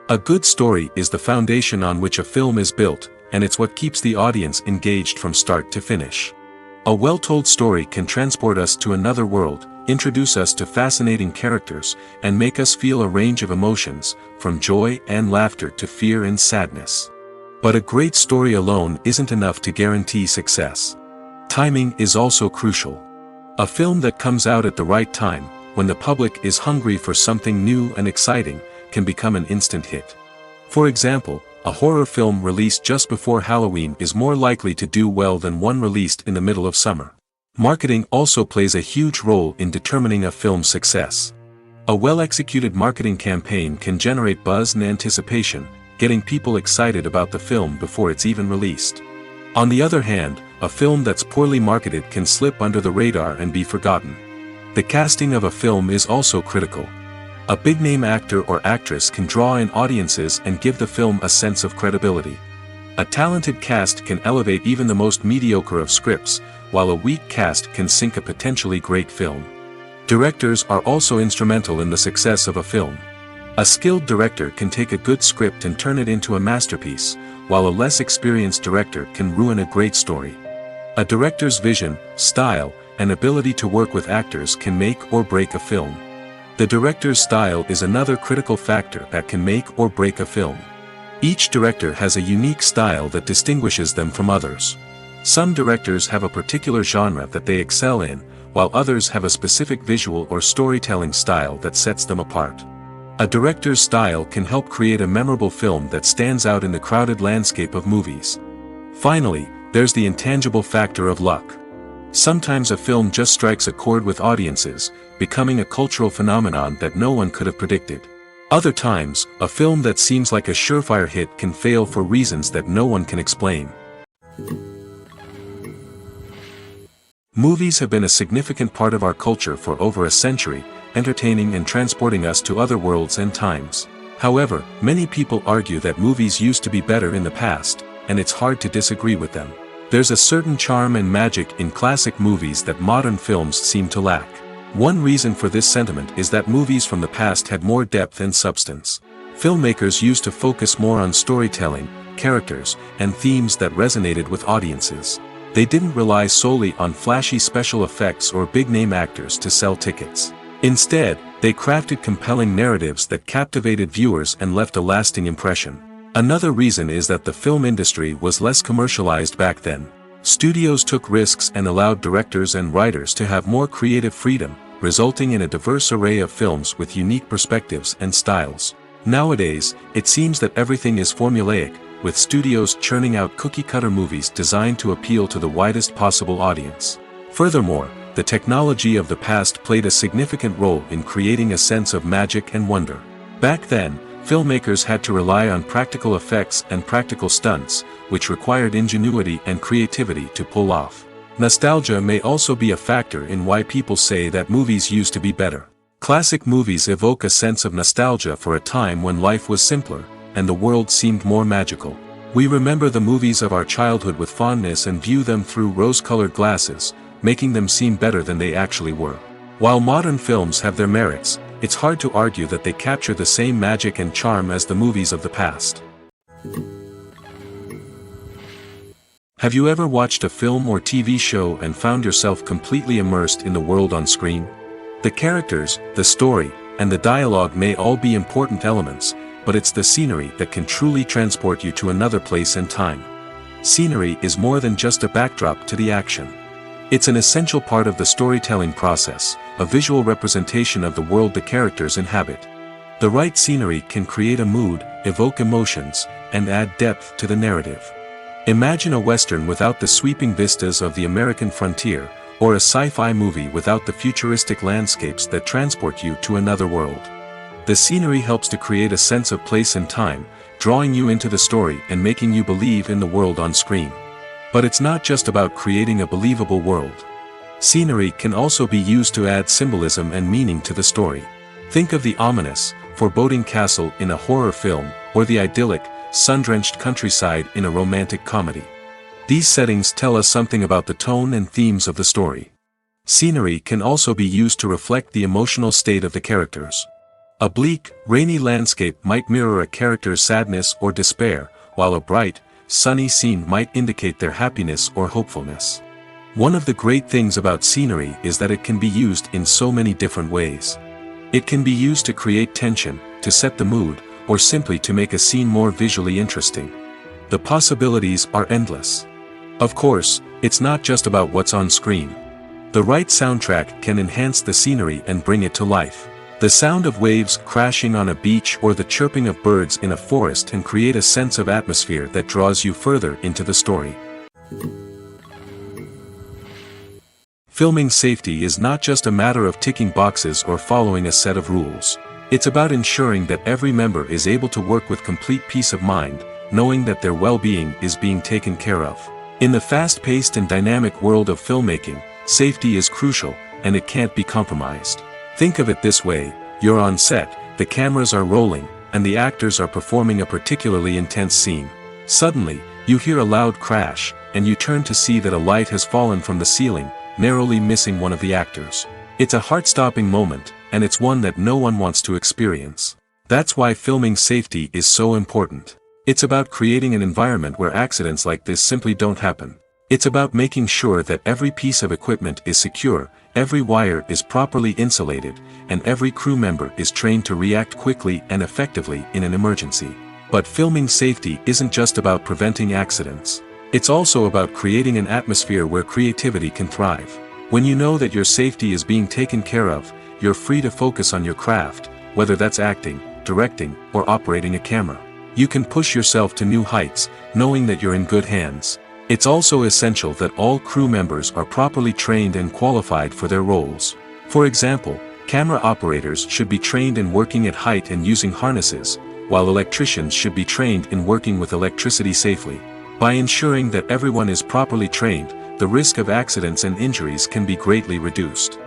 A good story is the foundation on which a film is built, and it's what keeps the audience engaged from start to finish. A well-told story can transport us to another world, introduce us to fascinating characters, and make us feel a range of emotions, from joy and laughter to fear and sadness. But a great story alone isn't enough to guarantee success. Timing is also crucial. A film that comes out at the right time, when the public is hungry for something new and exciting, can become an instant hit. For example, a horror film released just before Halloween is more likely to do well than one released in the middle of summer. Marketing also plays a huge role in determining a film's success. A well-executed marketing campaign can generate buzz and anticipation, getting people excited about the film before it's even released. On the other hand, a film that's poorly marketed can slip under the radar and be forgotten. The casting of a film is also critical. A big-name actor or actress can draw in audiences and give the film a sense of credibility. A talented cast can elevate even the most mediocre of scripts, while a weak cast can sink a potentially great film. Directors are also instrumental in the success of a film. A skilled director can take a good script and turn it into a masterpiece, while a less experienced director can ruin a great story. A director's vision, style, and ability to work with actors can make or break a film. The director's style is another critical factor that can make or break a film. Each director has a unique style that distinguishes them from others. Some directors have a particular genre that they excel in, while others have a specific visual or storytelling style that sets them apart. A director's style can help create a memorable film that stands out in the crowded landscape of movies. Finally, there's the intangible factor of luck. Sometimes a film just strikes a chord with audiences, becoming a cultural phenomenon that no one could have predicted. Other times, a film that seems like a surefire hit can fail for reasons that no one can explain. Movies have been a significant part of our culture for over a century, entertaining and transporting us to other worlds and times. However, many people argue that movies used to be better in the past, and it's hard to disagree with them. There's a certain charm and magic in classic movies that modern films seem to lack. One reason for this sentiment is that movies from the past had more depth and substance. Filmmakers used to focus more on storytelling, characters, and themes that resonated with audiences. They didn't rely solely on flashy special effects or big-name actors to sell tickets. Instead, they crafted compelling narratives that captivated viewers and left a lasting impression. Another reason is that the film industry was less commercialized back then. Studios took risks and allowed directors and writers to have more creative freedom, resulting in a diverse array of films with unique perspectives and styles. Nowadays, it seems that everything is formulaic, with studios churning out cookie-cutter movies designed to appeal to the widest possible audience. Furthermore, the technology of the past played a significant role in creating a sense of magic and wonder. Back then, filmmakers had to rely on practical effects and practical stunts, which required ingenuity and creativity to pull off. Nostalgia may also be a factor in why people say that movies used to be better. Classic movies evoke a sense of nostalgia for a time when life was simpler, and the world seemed more magical. We remember the movies of our childhood with fondness and view them through rose-colored glasses, making them seem better than they actually were. While modern films have their merits, it's hard to argue that they capture the same magic and charm as the movies of the past. Have you ever watched a film or TV show and found yourself completely immersed in the world on screen? The characters, the story, and the dialogue may all be important elements, but it's the scenery that can truly transport you to another place and time. Scenery is more than just a backdrop to the action. It's an essential part of the storytelling process, a visual representation of the world the characters inhabit. The right scenery can create a mood, evoke emotions, and add depth to the narrative. Imagine a Western without the sweeping vistas of the American frontier, or a sci-fi movie without the futuristic landscapes that transport you to another world. The scenery helps to create a sense of place and time, drawing you into the story and making you believe in the world on screen. But it's not just about creating a believable world. Scenery can also be used to add symbolism and meaning to the story. Think of the ominous, foreboding castle in a horror film, or the idyllic, sun-drenched countryside in a romantic comedy. These settings tell us something about the tone and themes of the story. Scenery can also be used to reflect the emotional state of the characters. A bleak, rainy landscape might mirror a character's sadness or despair, while a bright, sunny scene might indicate their happiness or hopefulness. One of the great things about scenery is that it can be used in so many different ways. It can be used to create tension, to set the mood, or simply to make a scene more visually interesting. The possibilities are endless. Of course, it's not just about what's on screen. The right soundtrack can enhance the scenery and bring it to life. The sound of waves crashing on a beach or the chirping of birds in a forest can create a sense of atmosphere that draws you further into the story. Filming safety is not just a matter of ticking boxes or following a set of rules. It's about ensuring that every member is able to work with complete peace of mind, knowing that their well-being is being taken care of. In the fast-paced and dynamic world of filmmaking, safety is crucial, and it can't be compromised. Think of it this way: you're on set, the cameras are rolling, and the actors are performing a particularly intense scene. Suddenly, you hear a loud crash, and you turn to see that a light has fallen from the ceiling, narrowly missing one of the actors. It's a heart-stopping moment, and it's one that no one wants to experience. That's why filming safety is so important. It's about creating an environment where accidents like this simply don't happen. It's about making sure that every piece of equipment is secure, every wire is properly insulated, and every crew member is trained to react quickly and effectively in an emergency. But filming safety isn't just about preventing accidents. It's also about creating an atmosphere where creativity can thrive. When you know that your safety is being taken care of, you're free to focus on your craft, whether that's acting, directing, or operating a camera. You can push yourself to new heights, knowing that you're in good hands. It's also essential that all crew members are properly trained and qualified for their roles. For example, Camera operators should be trained in working at height and using harnesses, while electricians should be trained in working with electricity safely. By ensuring that everyone is properly trained, the risk of accidents and injuries can be greatly reduced.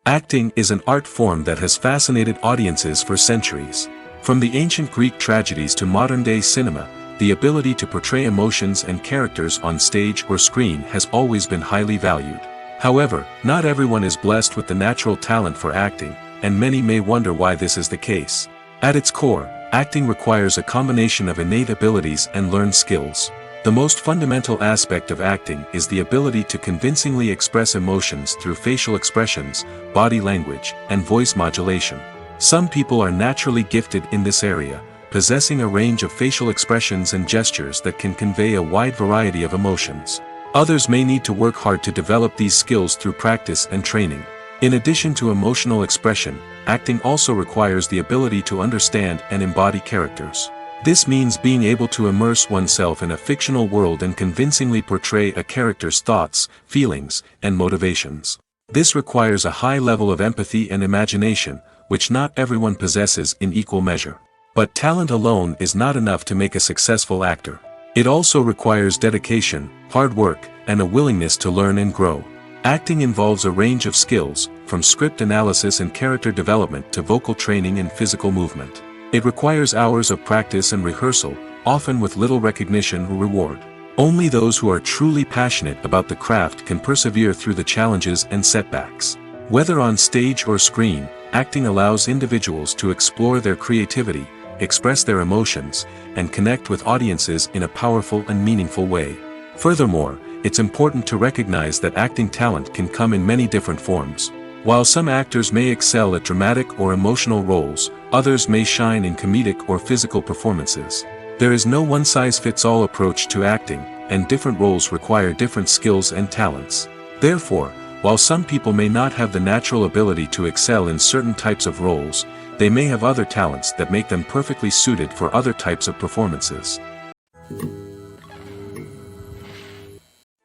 Acting is an art form that has fascinated audiences for centuries. From the ancient Greek tragedies to modern-day cinema, the ability to portray emotions and characters on stage or screen has always been highly valued. However, not everyone is blessed with the natural talent for acting, and many may wonder why this is the case. At its core, acting requires a combination of innate abilities and learned skills. The most fundamental aspect of acting is the ability to convincingly express emotions through facial expressions, body language, and voice modulation. Some people are naturally gifted in this area, possessing a range of facial expressions and gestures that can convey a wide variety of emotions. Others may need to work hard to develop these skills through practice and training. In addition to emotional expression, acting also requires the ability to understand and embody characters. This means being able to immerse oneself in a fictional world and convincingly portray a character's thoughts, feelings, and motivations. This requires a high level of empathy and imagination, which not everyone possesses in equal measure. But talent alone is not enough to make a successful actor. It also requires dedication, hard work, and a willingness to learn and grow. Acting involves a range of skills, from script analysis and character development to vocal training and physical movement. It requires hours of practice and rehearsal, often with little recognition or reward. Only those who are truly passionate about the craft can persevere through the challenges and setbacks. Whether on stage or screen, acting allows individuals to explore their creativity, express their emotions, and connect with audiences in a powerful and meaningful way. Furthermore, it's important to recognize that acting talent can come in many different forms. While some actors may excel at dramatic or emotional roles, others may shine in comedic or physical performances. There is no one-size-fits-all approach to acting, and different roles require different skills and talents. Therefore, while some people may not have the natural ability to excel in certain types of roles, they may have other talents that make them perfectly suited for other types of performances.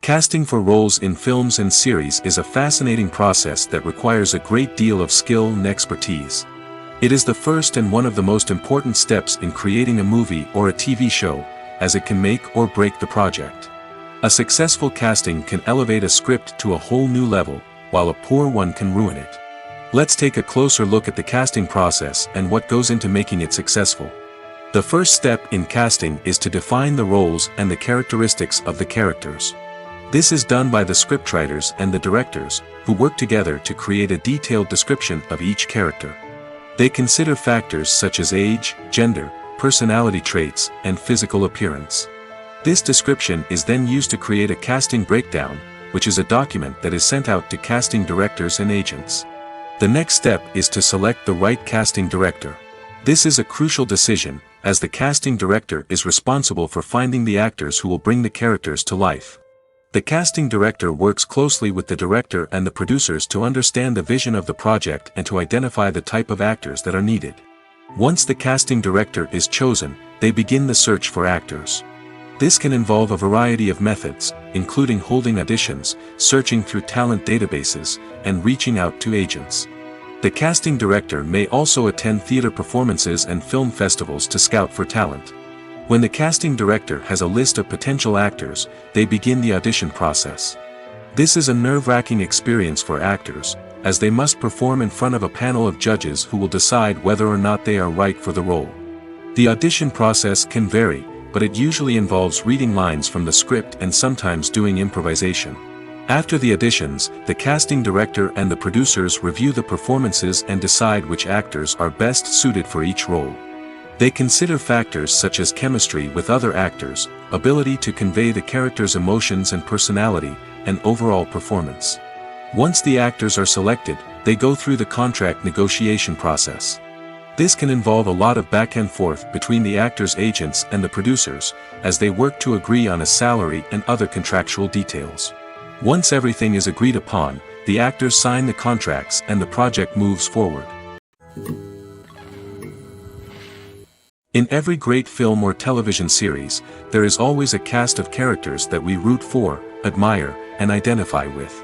Casting for roles in films and series is a fascinating process that requires a great deal of skill and expertise. It is the first and one of the most important steps in creating a movie or a TV show, as it can make or break the project. A successful casting can elevate a script to a whole new level, while a poor one can ruin it. Let's take a closer look at the casting process and what goes into making it successful. The first step in casting is to define the roles and the characteristics of the characters. This is done by the scriptwriters and the directors, who work together to create a detailed description of each character. They consider factors such as age, gender, personality traits, and physical appearance. This description is then used to create a casting breakdown, which is a document that is sent out to casting directors and agents. The next step is to select the right casting director. This is a crucial decision, as the casting director is responsible for finding the actors who will bring the characters to life. The casting director works closely with the director and the producers to understand the vision of the project and to identify the type of actors that are needed. Once the casting director is chosen, they begin the search for actors. This can involve a variety of methods, including holding auditions, searching through talent databases, and reaching out to agents. The casting director may also attend theater performances and film festivals to scout for talent. When the casting director has a list of potential actors, they begin the audition process. This is a nerve-wracking experience for actors, as they must perform in front of a panel of judges who will decide whether or not they are right for the role. The audition process can vary, but it usually involves reading lines from the script and sometimes doing improvisation. After the auditions, the casting director and the producers review the performances and decide which actors are best suited for each role. They consider factors such as chemistry with other actors, ability to convey the character's emotions and personality, and overall performance. Once the actors are selected, they go through the contract negotiation process. This can involve a lot of back and forth between the actors' agents and the producers, as they work to agree on a salary and other contractual details. Once everything is agreed upon, the actors sign the contracts and the project moves forward. In every great film or television series, there is always a cast of characters that we root for, admire, and identify with.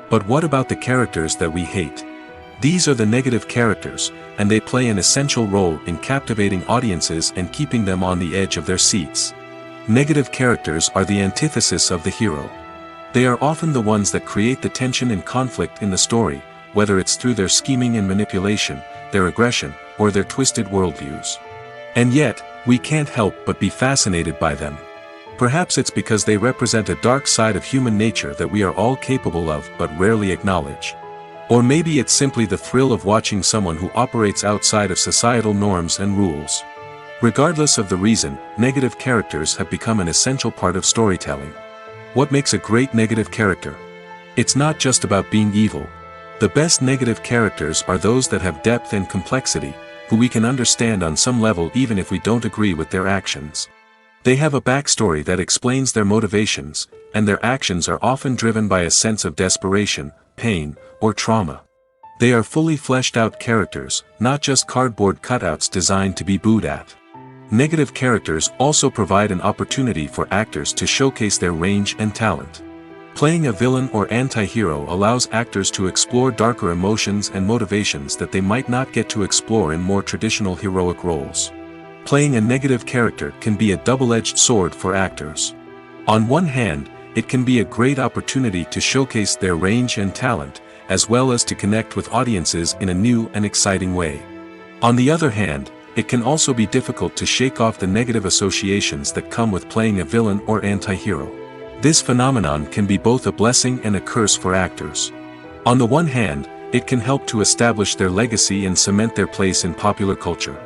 But what about the characters that we hate? These are the negative characters, and they play an essential role in captivating audiences and keeping them on the edge of their seats. Negative characters are the antithesis of the hero. They are often the ones that create the tension and conflict in the story, whether it's through their scheming and manipulation, their aggression, or their twisted worldviews. And yet, we can't help but be fascinated by them. Perhaps it's because they represent a dark side of human nature that we are all capable of but rarely acknowledge. Or maybe it's simply the thrill of watching someone who operates outside of societal norms and rules. Regardless of the reason, negative characters have become an essential part of storytelling. What makes a great negative character? It's not just about being evil. The best negative characters are those that have depth and complexity, who we can understand on some level even if we don't agree with their actions. They have a backstory that explains their motivations, and their actions are often driven by a sense of desperation, pain, or trauma. They are fully fleshed out characters, not just cardboard cutouts designed to be booed at. Negative characters also provide an opportunity for actors to showcase their range and talent. Playing a villain or anti-hero allows actors to explore darker emotions and motivations that they might not get to explore in more traditional heroic roles. Playing a negative character can be a double-edged sword for actors. On one hand, it can be a great opportunity to showcase their range and talent, as well as to connect with audiences in a new and exciting way. On the other hand, it can also be difficult to shake off the negative associations that come with playing a villain or anti-hero. This phenomenon can be both a blessing and a curse for actors. On the one hand, it can help to establish their legacy and cement their place in popular culture.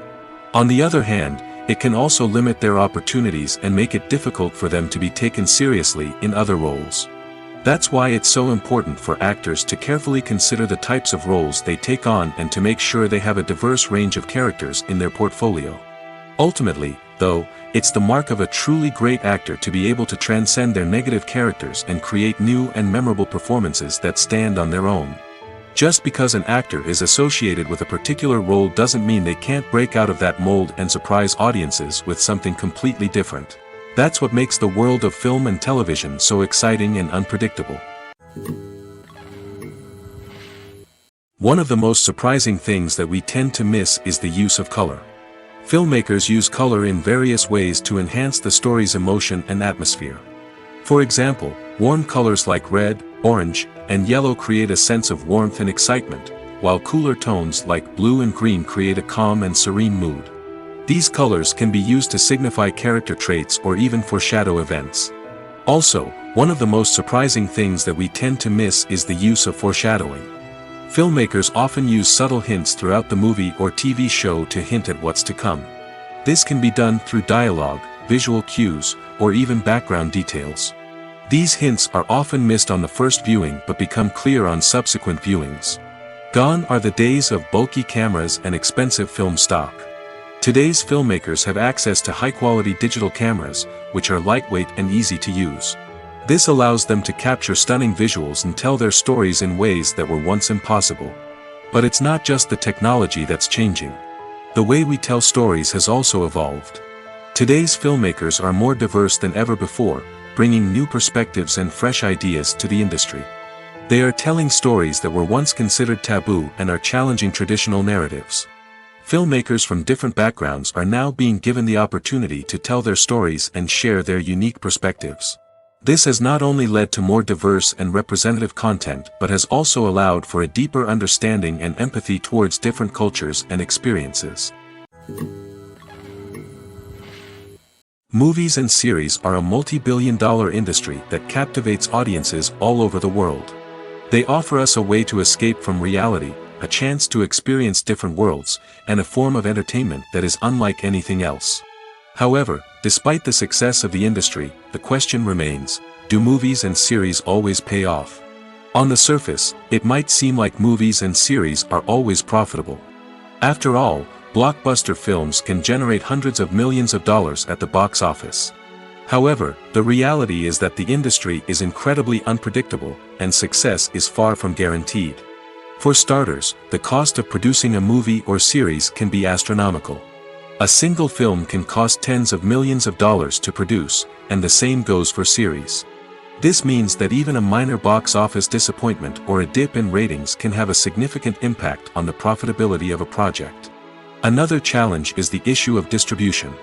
On the other hand, it can also limit their opportunities and make it difficult for them to be taken seriously in other roles. That's why it's so important for actors to carefully consider the types of roles they take on and to make sure they have a diverse range of characters in their portfolio. Ultimately, though, it's the mark of a truly great actor to be able to transcend their negative characters and create new and memorable performances that stand on their own. Just because an actor is associated with a particular role doesn't mean they can't break out of that mold and surprise audiences with something completely different. That's what makes the world of film and television so exciting and unpredictable. One of the most surprising things that we tend to miss is the use of color. Filmmakers use color in various ways to enhance the story's emotion and atmosphere. For example, warm colors like red, orange, and yellow create a sense of warmth and excitement, while cooler tones like blue and green create a calm and serene mood. These colors can be used to signify character traits or even foreshadow events. Also, one of the most surprising things that we tend to miss is the use of foreshadowing. Filmmakers often use subtle hints throughout the movie or TV show to hint at what's to come. This can be done through dialogue, visual cues, or even background details. These hints are often missed on the first viewing but become clear on subsequent viewings. Gone are the days of bulky cameras and expensive film stock. Today's filmmakers have access to high-quality digital cameras, which are lightweight and easy to use. This allows them to capture stunning visuals and tell their stories in ways that were once impossible. But it's not just the technology that's changing. The way we tell stories has also evolved. Today's filmmakers are more diverse than ever before, bringing new perspectives and fresh ideas to the industry. They are telling stories that were once considered taboo and are challenging traditional narratives. Filmmakers from different backgrounds are now being given the opportunity to tell their stories and share their unique perspectives. This has not only led to more diverse and representative content but has also allowed for a deeper understanding and empathy towards different cultures and experiences. Movies and series are a multi-billion-dollar industry that captivates audiences all over the world. They offer us a way to escape from reality, a chance to experience different worlds, and a form of entertainment that is unlike anything else. However, despite the success of the industry, the question remains, do movies and series always pay off? On the surface, it might seem like movies and series are always profitable. After all, blockbuster films can generate hundreds of millions of dollars at the box office. However, the reality is that the industry is incredibly unpredictable, and success is far from guaranteed. For starters, the cost of producing a movie or series can be astronomical. A single film can cost tens of millions of dollars to produce, and the same goes for series. This means that even a minor box office disappointment or a dip in ratings can have a significant impact on the profitability of a project. Another challenge is the issue of distribution.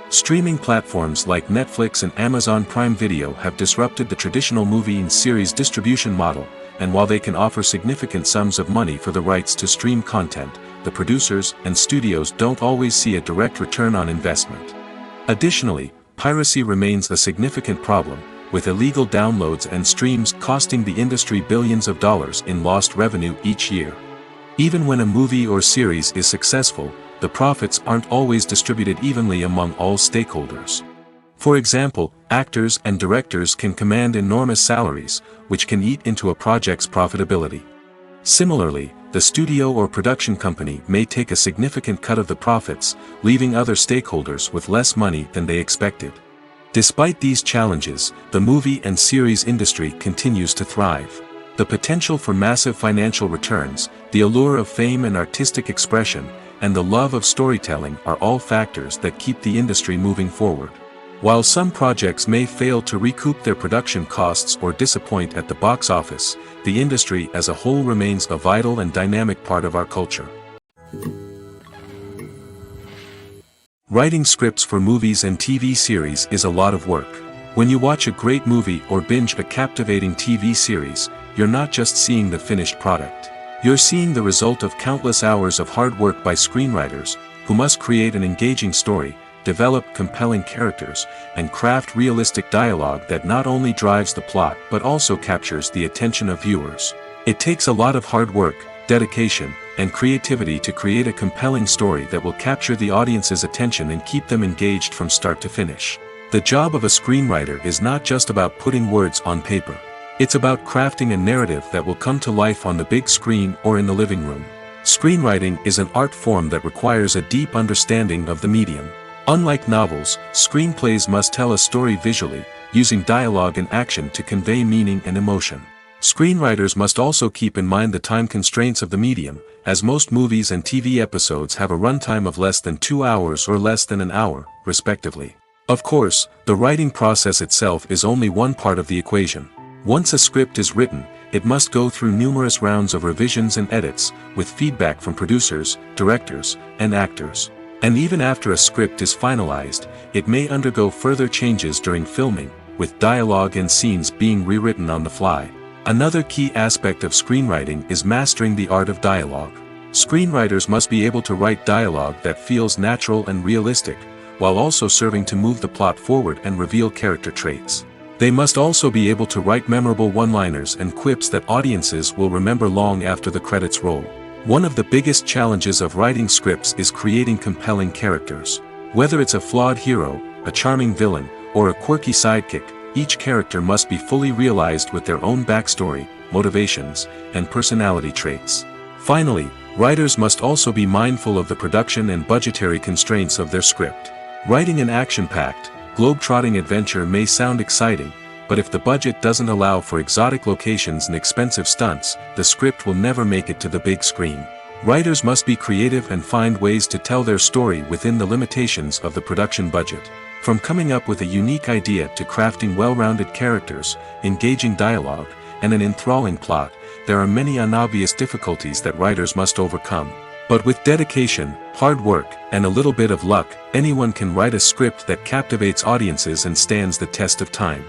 Streaming platforms like Netflix and Amazon Prime Video have disrupted the traditional movie and series distribution model, and while they can offer significant sums of money for the rights to stream content, the producers and studios don't always see a direct return on investment. Additionally, piracy remains a significant problem, with illegal downloads and streams costing the industry billions of dollars in lost revenue each year. Even when a movie or series is successful, the profits aren't always distributed evenly among all stakeholders. For example, actors and directors can command enormous salaries, which can eat into a project's profitability. Similarly, the studio or production company may take a significant cut of the profits, leaving other stakeholders with less money than they expected. Despite these challenges, the movie and series industry continues to thrive. The potential for massive financial returns, the allure of fame and artistic expression, and the love of storytelling are all factors that keep the industry moving forward. While some projects may fail to recoup their production costs or disappoint at the box office, the industry as a whole remains a vital and dynamic part of our culture. Writing scripts for movies and TV series is a lot of work. When you watch a great movie or binge a captivating TV series, you're not just seeing the finished product. You're seeing the result of countless hours of hard work by screenwriters, who must create an engaging story, develop compelling characters, and craft realistic dialogue that not only drives the plot but also captures the attention of viewers. It takes a lot of hard work, dedication, and creativity to create a compelling story that will capture the audience's attention and keep them engaged from start to finish. The job of a screenwriter is not just about putting words on paper. It's about crafting a narrative that will come to life on the big screen or in the living room. Screenwriting is an art form that requires a deep understanding of the medium. Unlike novels, screenplays must tell a story visually, using dialogue and action to convey meaning and emotion. Screenwriters must also keep in mind the time constraints of the medium, as most movies and TV episodes have a runtime of less than 2 hours or less than an hour, respectively. Of course, the writing process itself is only one part of the equation. Once a script is written, it must go through numerous rounds of revisions and edits, with feedback from producers, directors, and actors. And even after a script is finalized, it may undergo further changes during filming, with dialogue and scenes being rewritten on the fly. Another key aspect of screenwriting is mastering the art of dialogue. Screenwriters must be able to write dialogue that feels natural and realistic, while also serving to move the plot forward and reveal character traits. They must also be able to write memorable one-liners and quips that audiences will remember long after the credits roll. One of the biggest challenges of writing scripts is creating compelling characters. Whether it's a flawed hero, a charming villain, or a quirky sidekick, each character must be fully realized with their own backstory, motivations, and personality traits. Finally, writers must also be mindful of the production and budgetary constraints of their script. Writing an action-packed, globe-trotting adventure may sound exciting, but if the budget doesn't allow for exotic locations and expensive stunts, the script will never make it to the big screen. Writers must be creative and find ways to tell their story within the limitations of the production budget. From coming up with a unique idea to crafting well-rounded characters, engaging dialogue, and an enthralling plot, there are many unobvious difficulties that writers must overcome. But with dedication, hard work, and a little bit of luck, anyone can write a script that captivates audiences and stands the test of time.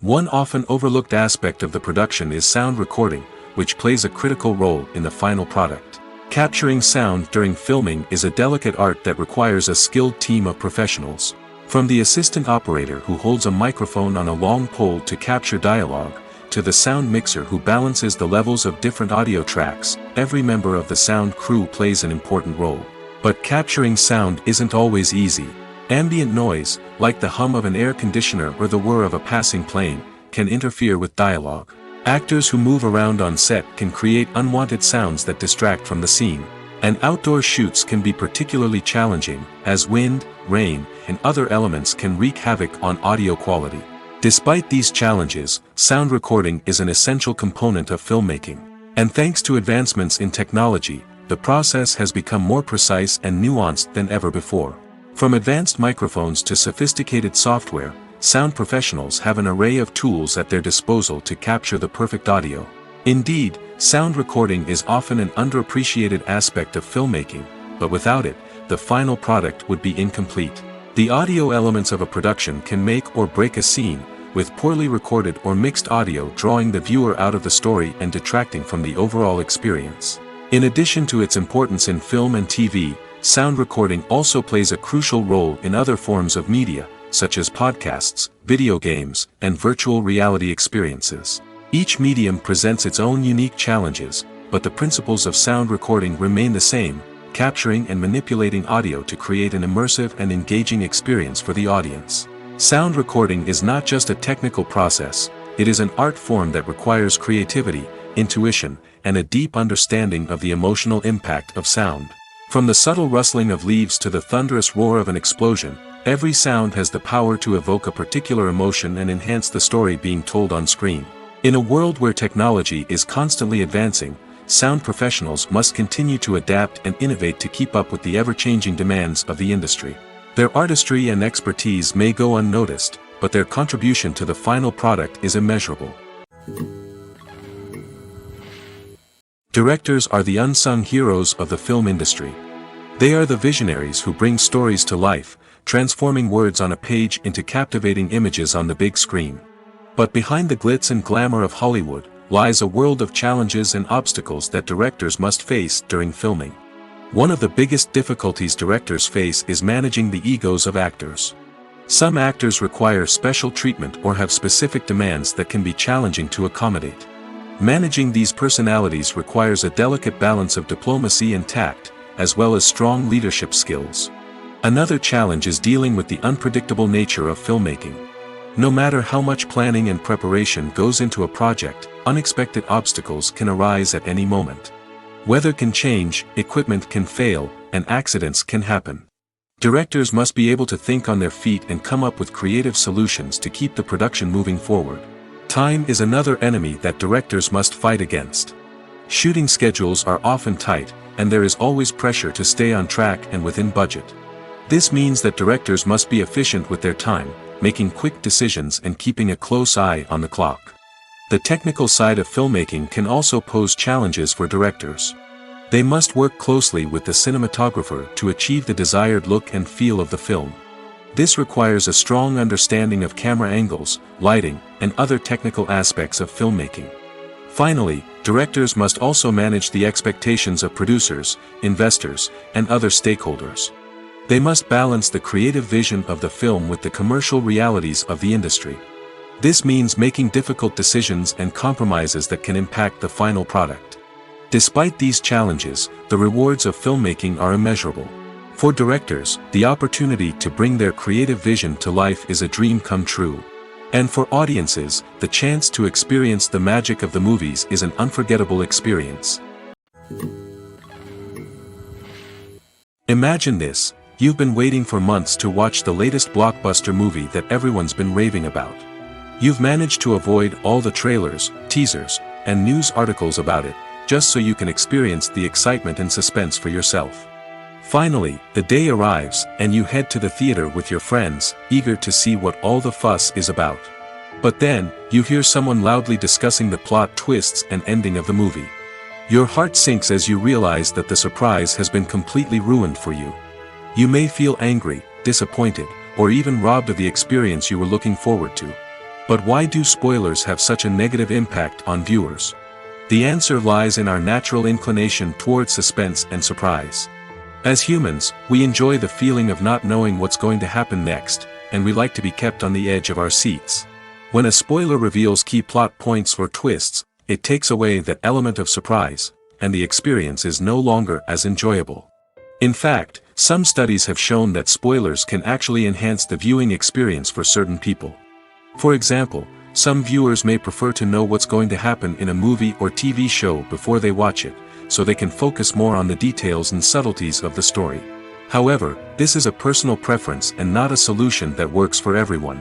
One often overlooked aspect of the production is sound recording, which plays a critical role in the final product. Capturing sound during filming is a delicate art that requires a skilled team of professionals. From the assistant operator who holds a microphone on a long pole to capture dialogue, to the sound mixer who balances the levels of different audio tracks, every member of the sound crew plays an important role. But capturing sound isn't always easy. Ambient noise, like the hum of an air conditioner or the whir of a passing plane, can interfere with dialogue. Actors who move around on set can create unwanted sounds that distract from the scene. And outdoor shoots can be particularly challenging, as wind, rain, and other elements can wreak havoc on audio quality. Despite these challenges, sound recording is an essential component of filmmaking. And thanks to advancements in technology, the process has become more precise and nuanced than ever before. From advanced microphones to sophisticated software, sound professionals have an array of tools at their disposal to capture the perfect audio. Indeed, sound recording is often an underappreciated aspect of filmmaking, but without it, the final product would be incomplete. The audio elements of a production can make or break a scene, with poorly recorded or mixed audio drawing the viewer out of the story and detracting from the overall experience. In addition to its importance in film and TV, sound recording also plays a crucial role in other forms of media, such as podcasts, video games, and virtual reality experiences. Each medium presents its own unique challenges, but the principles of sound recording remain the same, capturing and manipulating audio to create an immersive and engaging experience for the audience. Sound recording is not just a technical process, it is an art form that requires creativity, intuition, and a deep understanding of the emotional impact of sound. From the subtle rustling of leaves to the thunderous roar of an explosion, every sound has the power to evoke a particular emotion and enhance the story being told on screen. In a world where technology is constantly advancing, sound professionals must continue to adapt and innovate to keep up with the ever-changing demands of the industry. Their artistry and expertise may go unnoticed, but their contribution to the final product is immeasurable. Directors are the unsung heroes of the film industry. They are the visionaries who bring stories to life, transforming words on a page into captivating images on the big screen. But behind the glitz and glamour of Hollywood, lies a world of challenges and obstacles that directors must face during filming. One of the biggest difficulties directors face is managing the egos of actors. Some actors require special treatment or have specific demands that can be challenging to accommodate. Managing these personalities requires a delicate balance of diplomacy and tact, as well as strong leadership skills. Another challenge is dealing with the unpredictable nature of filmmaking. No matter how much planning and preparation goes into a project, unexpected obstacles can arise at any moment. Weather can change, equipment can fail, and accidents can happen. Directors must be able to think on their feet and come up with creative solutions to keep the production moving forward. Time is another enemy that directors must fight against. Shooting schedules are often tight, and there is always pressure to stay on track and within budget. This means that directors must be efficient with their time, making quick decisions and keeping a close eye on the clock. The technical side of filmmaking can also pose challenges for directors. They must work closely with the cinematographer to achieve the desired look and feel of the film. This requires a strong understanding of camera angles, lighting, and other technical aspects of filmmaking. Finally, directors must also manage the expectations of producers, investors, and other stakeholders. They must balance the creative vision of the film with the commercial realities of the industry. This means making difficult decisions and compromises that can impact the final product. Despite these challenges, the rewards of filmmaking are immeasurable. For directors, the opportunity to bring their creative vision to life is a dream come true. And for audiences, the chance to experience the magic of the movies is an unforgettable experience. Imagine this: you've been waiting for months to watch the latest blockbuster movie that everyone's been raving about. You've managed to avoid all the trailers, teasers, and news articles about it, just so you can experience the excitement and suspense for yourself. Finally, the day arrives, and you head to the theater with your friends, eager to see what all the fuss is about. But then, you hear someone loudly discussing the plot twists and ending of the movie. Your heart sinks as you realize that the surprise has been completely ruined for you. You may feel angry, disappointed, or even robbed of the experience you were looking forward to. But why do spoilers have such a negative impact on viewers? The answer lies in our natural inclination toward suspense and surprise. As humans, we enjoy the feeling of not knowing what's going to happen next, and we like to be kept on the edge of our seats. When a spoiler reveals key plot points or twists, it takes away that element of surprise, and the experience is no longer as enjoyable. In fact, some studies have shown that spoilers can actually enhance the viewing experience for certain people. For example, some viewers may prefer to know what's going to happen in a movie or TV show before they watch it, so they can focus more on the details and subtleties of the story. However, this is a personal preference and not a solution that works for everyone.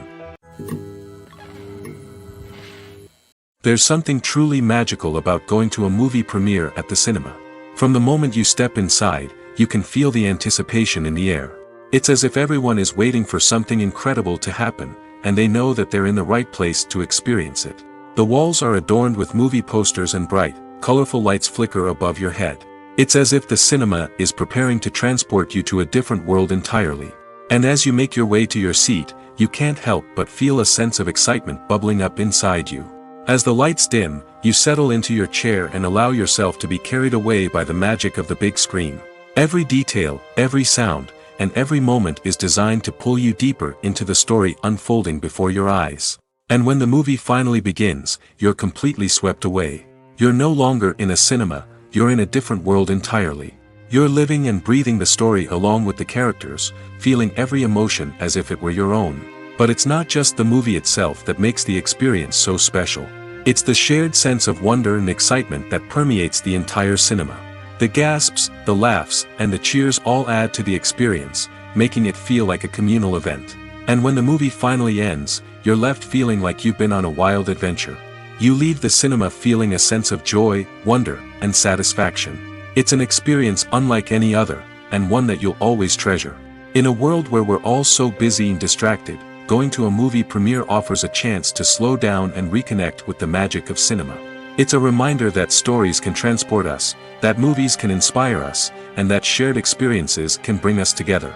There's something truly magical about going to a movie premiere at the cinema. From the moment you step inside, you can feel the anticipation in the air. It's as if everyone is waiting for something incredible to happen, and they know that they're in the right place to experience it. The walls are adorned with movie posters and bright, colorful lights flicker above your head. It's as if the cinema is preparing to transport you to a different world entirely. And as you make your way to your seat, you can't help but feel a sense of excitement bubbling up inside you. As the lights dim, you settle into your chair and allow yourself to be carried away by the magic of the big screen. Every detail, every sound, and every moment is designed to pull you deeper into the story unfolding before your eyes. And when the movie finally begins, you're completely swept away. You're no longer in a cinema, you're in a different world entirely. You're living and breathing the story along with the characters, feeling every emotion as if it were your own. But it's not just the movie itself that makes the experience so special. It's the shared sense of wonder and excitement that permeates the entire cinema. The gasps, the laughs, and the cheers all add to the experience, making it feel like a communal event. And when the movie finally ends, you're left feeling like you've been on a wild adventure. You leave the cinema feeling a sense of joy, wonder, and satisfaction. It's an experience unlike any other, and one that you'll always treasure. In a world where we're all so busy and distracted, going to a movie premiere offers a chance to slow down and reconnect with the magic of cinema. It's a reminder that stories can transport us, that movies can inspire us, and that shared experiences can bring us together.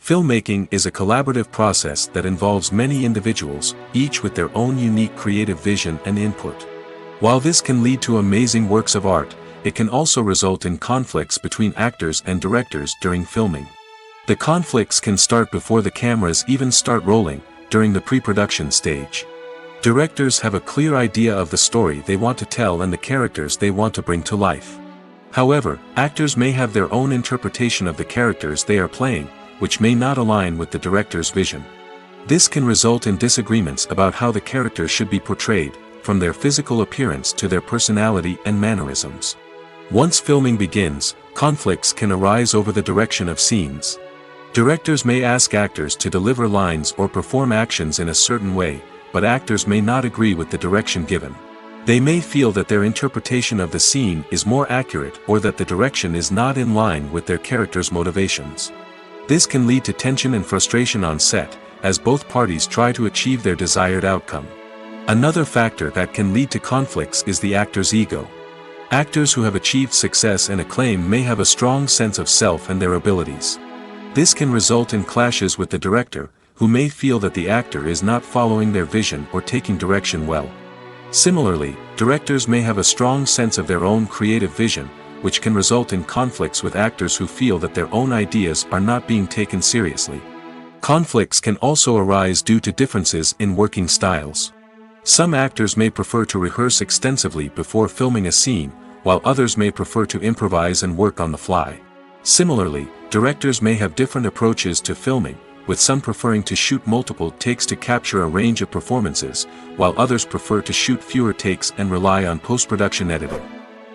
Filmmaking is a collaborative process that involves many individuals, each with their own unique creative vision and input. While this can lead to amazing works of art, it can also result in conflicts between actors and directors during filming. The conflicts can start before the cameras even start rolling, during the pre-production stage. Directors have a clear idea of the story they want to tell and the characters they want to bring to life. However, actors may have their own interpretation of the characters they are playing, which may not align with the director's vision. This can result in disagreements about how the characters should be portrayed, from their physical appearance to their personality and mannerisms. Once filming begins, conflicts can arise over the direction of scenes. Directors may ask actors to deliver lines or perform actions in a certain way, but actors may not agree with the direction given. They may feel that their interpretation of the scene is more accurate or that the direction is not in line with their character's motivations. This can lead to tension and frustration on set, as both parties try to achieve their desired outcome. Another factor that can lead to conflicts is the actor's ego. Actors who have achieved success and acclaim may have a strong sense of self and their abilities. This can result in clashes with the director, who may feel that the actor is not following their vision or taking direction well. Similarly, directors may have a strong sense of their own creative vision, which can result in conflicts with actors who feel that their own ideas are not being taken seriously. Conflicts can also arise due to differences in working styles. Some actors may prefer to rehearse extensively before filming a scene, while others may prefer to improvise and work on the fly. Similarly, directors may have different approaches to filming, with some preferring to shoot multiple takes to capture a range of performances, while others prefer to shoot fewer takes and rely on post-production editing.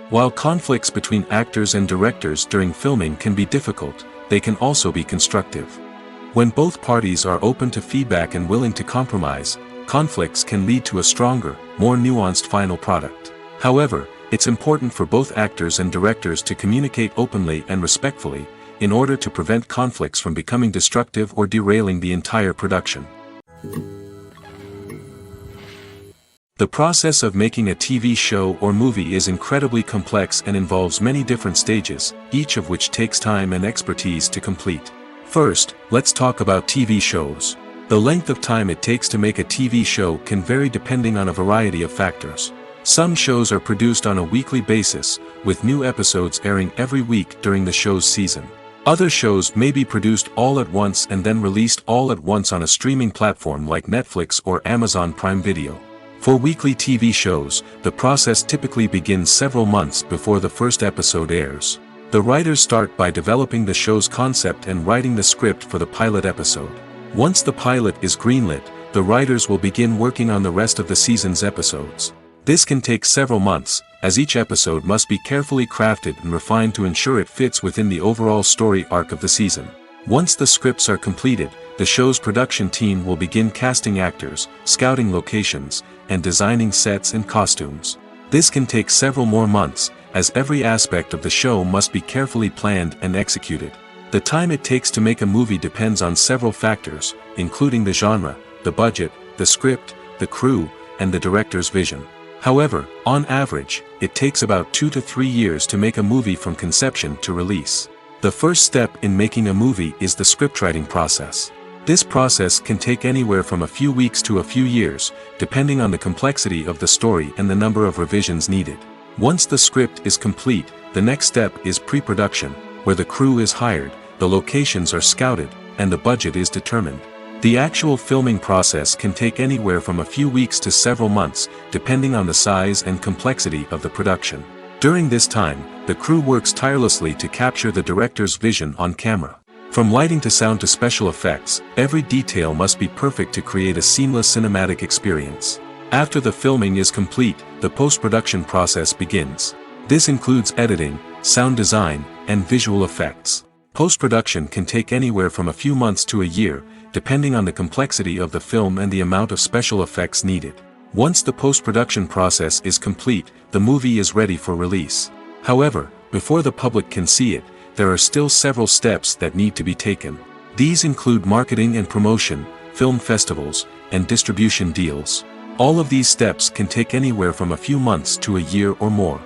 While conflicts between actors and directors during filming can be difficult, they can also be constructive. When both parties are open to feedback and willing to compromise, conflicts can lead to a stronger, more nuanced final product. However, it's important for both actors and directors to communicate openly and respectfully, in order to prevent conflicts from becoming destructive or derailing the entire production. The process of making a TV show or movie is incredibly complex and involves many different stages, each of which takes time and expertise to complete. First, let's talk about TV shows. The length of time it takes to make a TV show can vary depending on a variety of factors. Some shows are produced on a weekly basis, with new episodes airing every week during the show's season. Other shows may be produced all at once and then released all at once on a streaming platform like Netflix or Amazon Prime Video. For weekly TV shows, the process typically begins several months before the first episode airs. The writers start by developing the show's concept and writing the script for the pilot episode. Once the pilot is greenlit, the writers will begin working on the rest of the season's episodes. This can take several months, as each episode must be carefully crafted and refined to ensure it fits within the overall story arc of the season. Once the scripts are completed, the show's production team will begin casting actors, scouting locations, and designing sets and costumes. This can take several more months, as every aspect of the show must be carefully planned and executed. The time it takes to make a movie depends on several factors, including the genre, the budget, the script, the crew, and the director's vision. However, on average, it takes about 2 to 3 years to make a movie from conception to release. The first step in making a movie is the scriptwriting process. This process can take anywhere from a few weeks to a few years, depending on the complexity of the story and the number of revisions needed. Once the script is complete, the next step is pre-production, where the crew is hired, the locations are scouted, and the budget is determined. The actual filming process can take anywhere from a few weeks to several months, depending on the size and complexity of the production. During this time, the crew works tirelessly to capture the director's vision on camera. From lighting to sound to special effects, every detail must be perfect to create a seamless cinematic experience. After the filming is complete, the post-production process begins. This includes editing, sound design, and visual effects. Post-production can take anywhere from a few months to a year, depending on the complexity of the film and the amount of special effects needed. Once the post-production process is complete, the movie is ready for release. However, before the public can see it, there are still several steps that need to be taken. These include marketing and promotion, film festivals, and distribution deals. All of these steps can take anywhere from a few months to a year or more.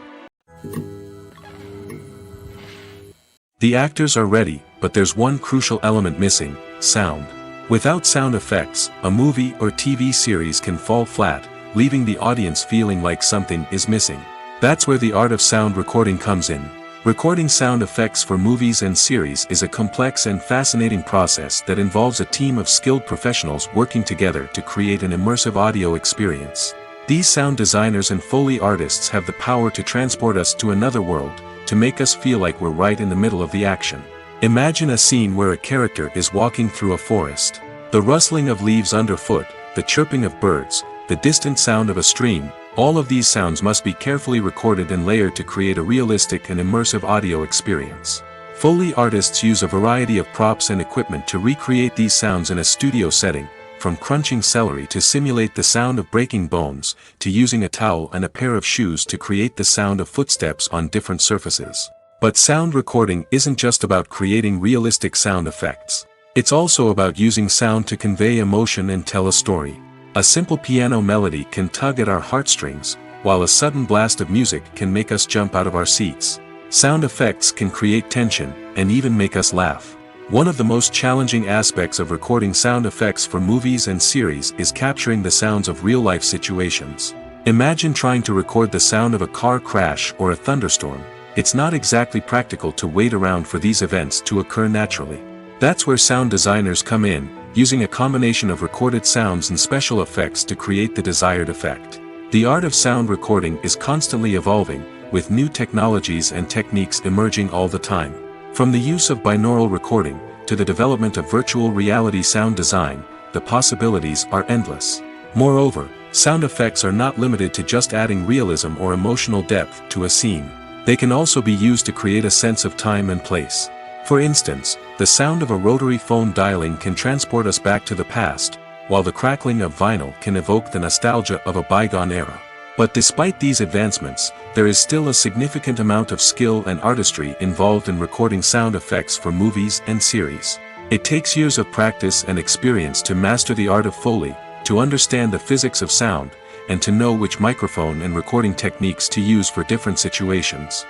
The actors are ready, but there's one crucial element missing: sound. Without sound effects, a movie or TV series can fall flat, leaving the audience feeling like something is missing. That's where the art of sound recording comes in. Recording sound effects for movies and series is a complex and fascinating process that involves a team of skilled professionals working together to create an immersive audio experience. These sound designers and Foley artists have the power to transport us to another world, to make us feel like we're right in the middle of the action. Imagine a scene where a character is walking through a forest. The rustling of leaves underfoot, the chirping of birds, the distant sound of a stream, all of these sounds must be carefully recorded and layered to create a realistic and immersive audio experience. Foley artists use a variety of props and equipment to recreate these sounds in a studio setting, from crunching celery to simulate the sound of breaking bones, to using a towel and a pair of shoes to create the sound of footsteps on different surfaces. But sound recording isn't just about creating realistic sound effects. It's also about using sound to convey emotion and tell a story. A simple piano melody can tug at our heartstrings, while a sudden blast of music can make us jump out of our seats. Sound effects can create tension, and even make us laugh. One of the most challenging aspects of recording sound effects for movies and series is capturing the sounds of real-life situations. Imagine trying to record the sound of a car crash or a thunderstorm. It's not exactly practical to wait around for these events to occur naturally. That's where sound designers come in, using a combination of recorded sounds and special effects to create the desired effect. The art of sound recording is constantly evolving, with new technologies and techniques emerging all the time. From the use of binaural recording, to the development of virtual reality sound design, the possibilities are endless. Moreover, sound effects are not limited to just adding realism or emotional depth to a scene. They can also be used to create a sense of time and place. For instance, the sound of a rotary phone dialing can transport us back to the past, while the crackling of vinyl can evoke the nostalgia of a bygone era. But despite these advancements, there is still a significant amount of skill and artistry involved in recording sound effects for movies and series. It takes years of practice and experience to master the art of Foley, to understand the physics of sound, and to know which microphone and recording techniques to use for different situations.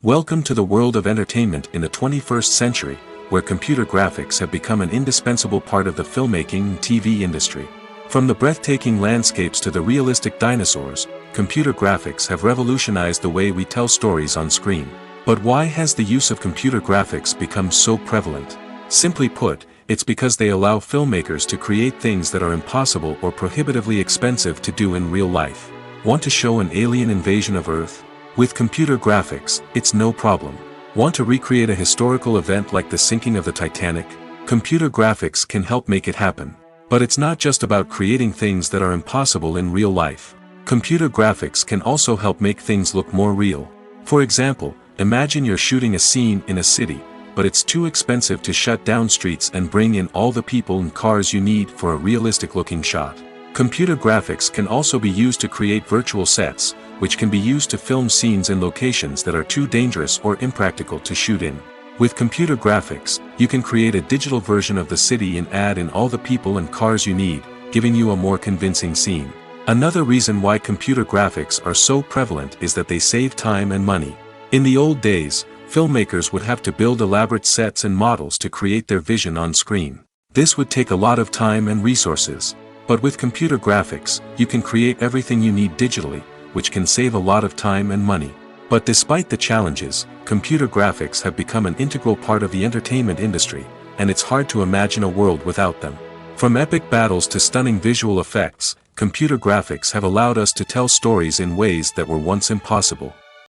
Welcome to the world of entertainment in the 21st century, where computer graphics have become an indispensable part of the filmmaking and TV industry. From the breathtaking landscapes to the realistic dinosaurs, computer graphics have revolutionized the way we tell stories on screen. But why has the use of computer graphics become so prevalent? Simply put, it's because they allow filmmakers to create things that are impossible or prohibitively expensive to do in real life. Want to show an alien invasion of Earth? With computer graphics, it's no problem. Want to recreate a historical event like the sinking of the Titanic? Computer graphics can help make it happen. But it's not just about creating things that are impossible in real life. Computer graphics can also help make things look more real. For example, imagine you're shooting a scene in a city, but it's too expensive to shut down streets and bring in all the people and cars you need for a realistic-looking shot. Computer graphics can also be used to create virtual sets, which can be used to film scenes in locations that are too dangerous or impractical to shoot in. With computer graphics, you can create a digital version of the city and add in all the people and cars you need, giving you a more convincing scene. Another reason why computer graphics are so prevalent is that they save time and money. In the old days, filmmakers would have to build elaborate sets and models to create their vision on screen. This would take a lot of time and resources. But with computer graphics, you can create everything you need digitally, which can save a lot of time and money. But despite the challenges, computer graphics have become an integral part of the entertainment industry, and it's hard to imagine a world without them. From epic battles to stunning visual effects, computer graphics have allowed us to tell stories in ways that were once impossible.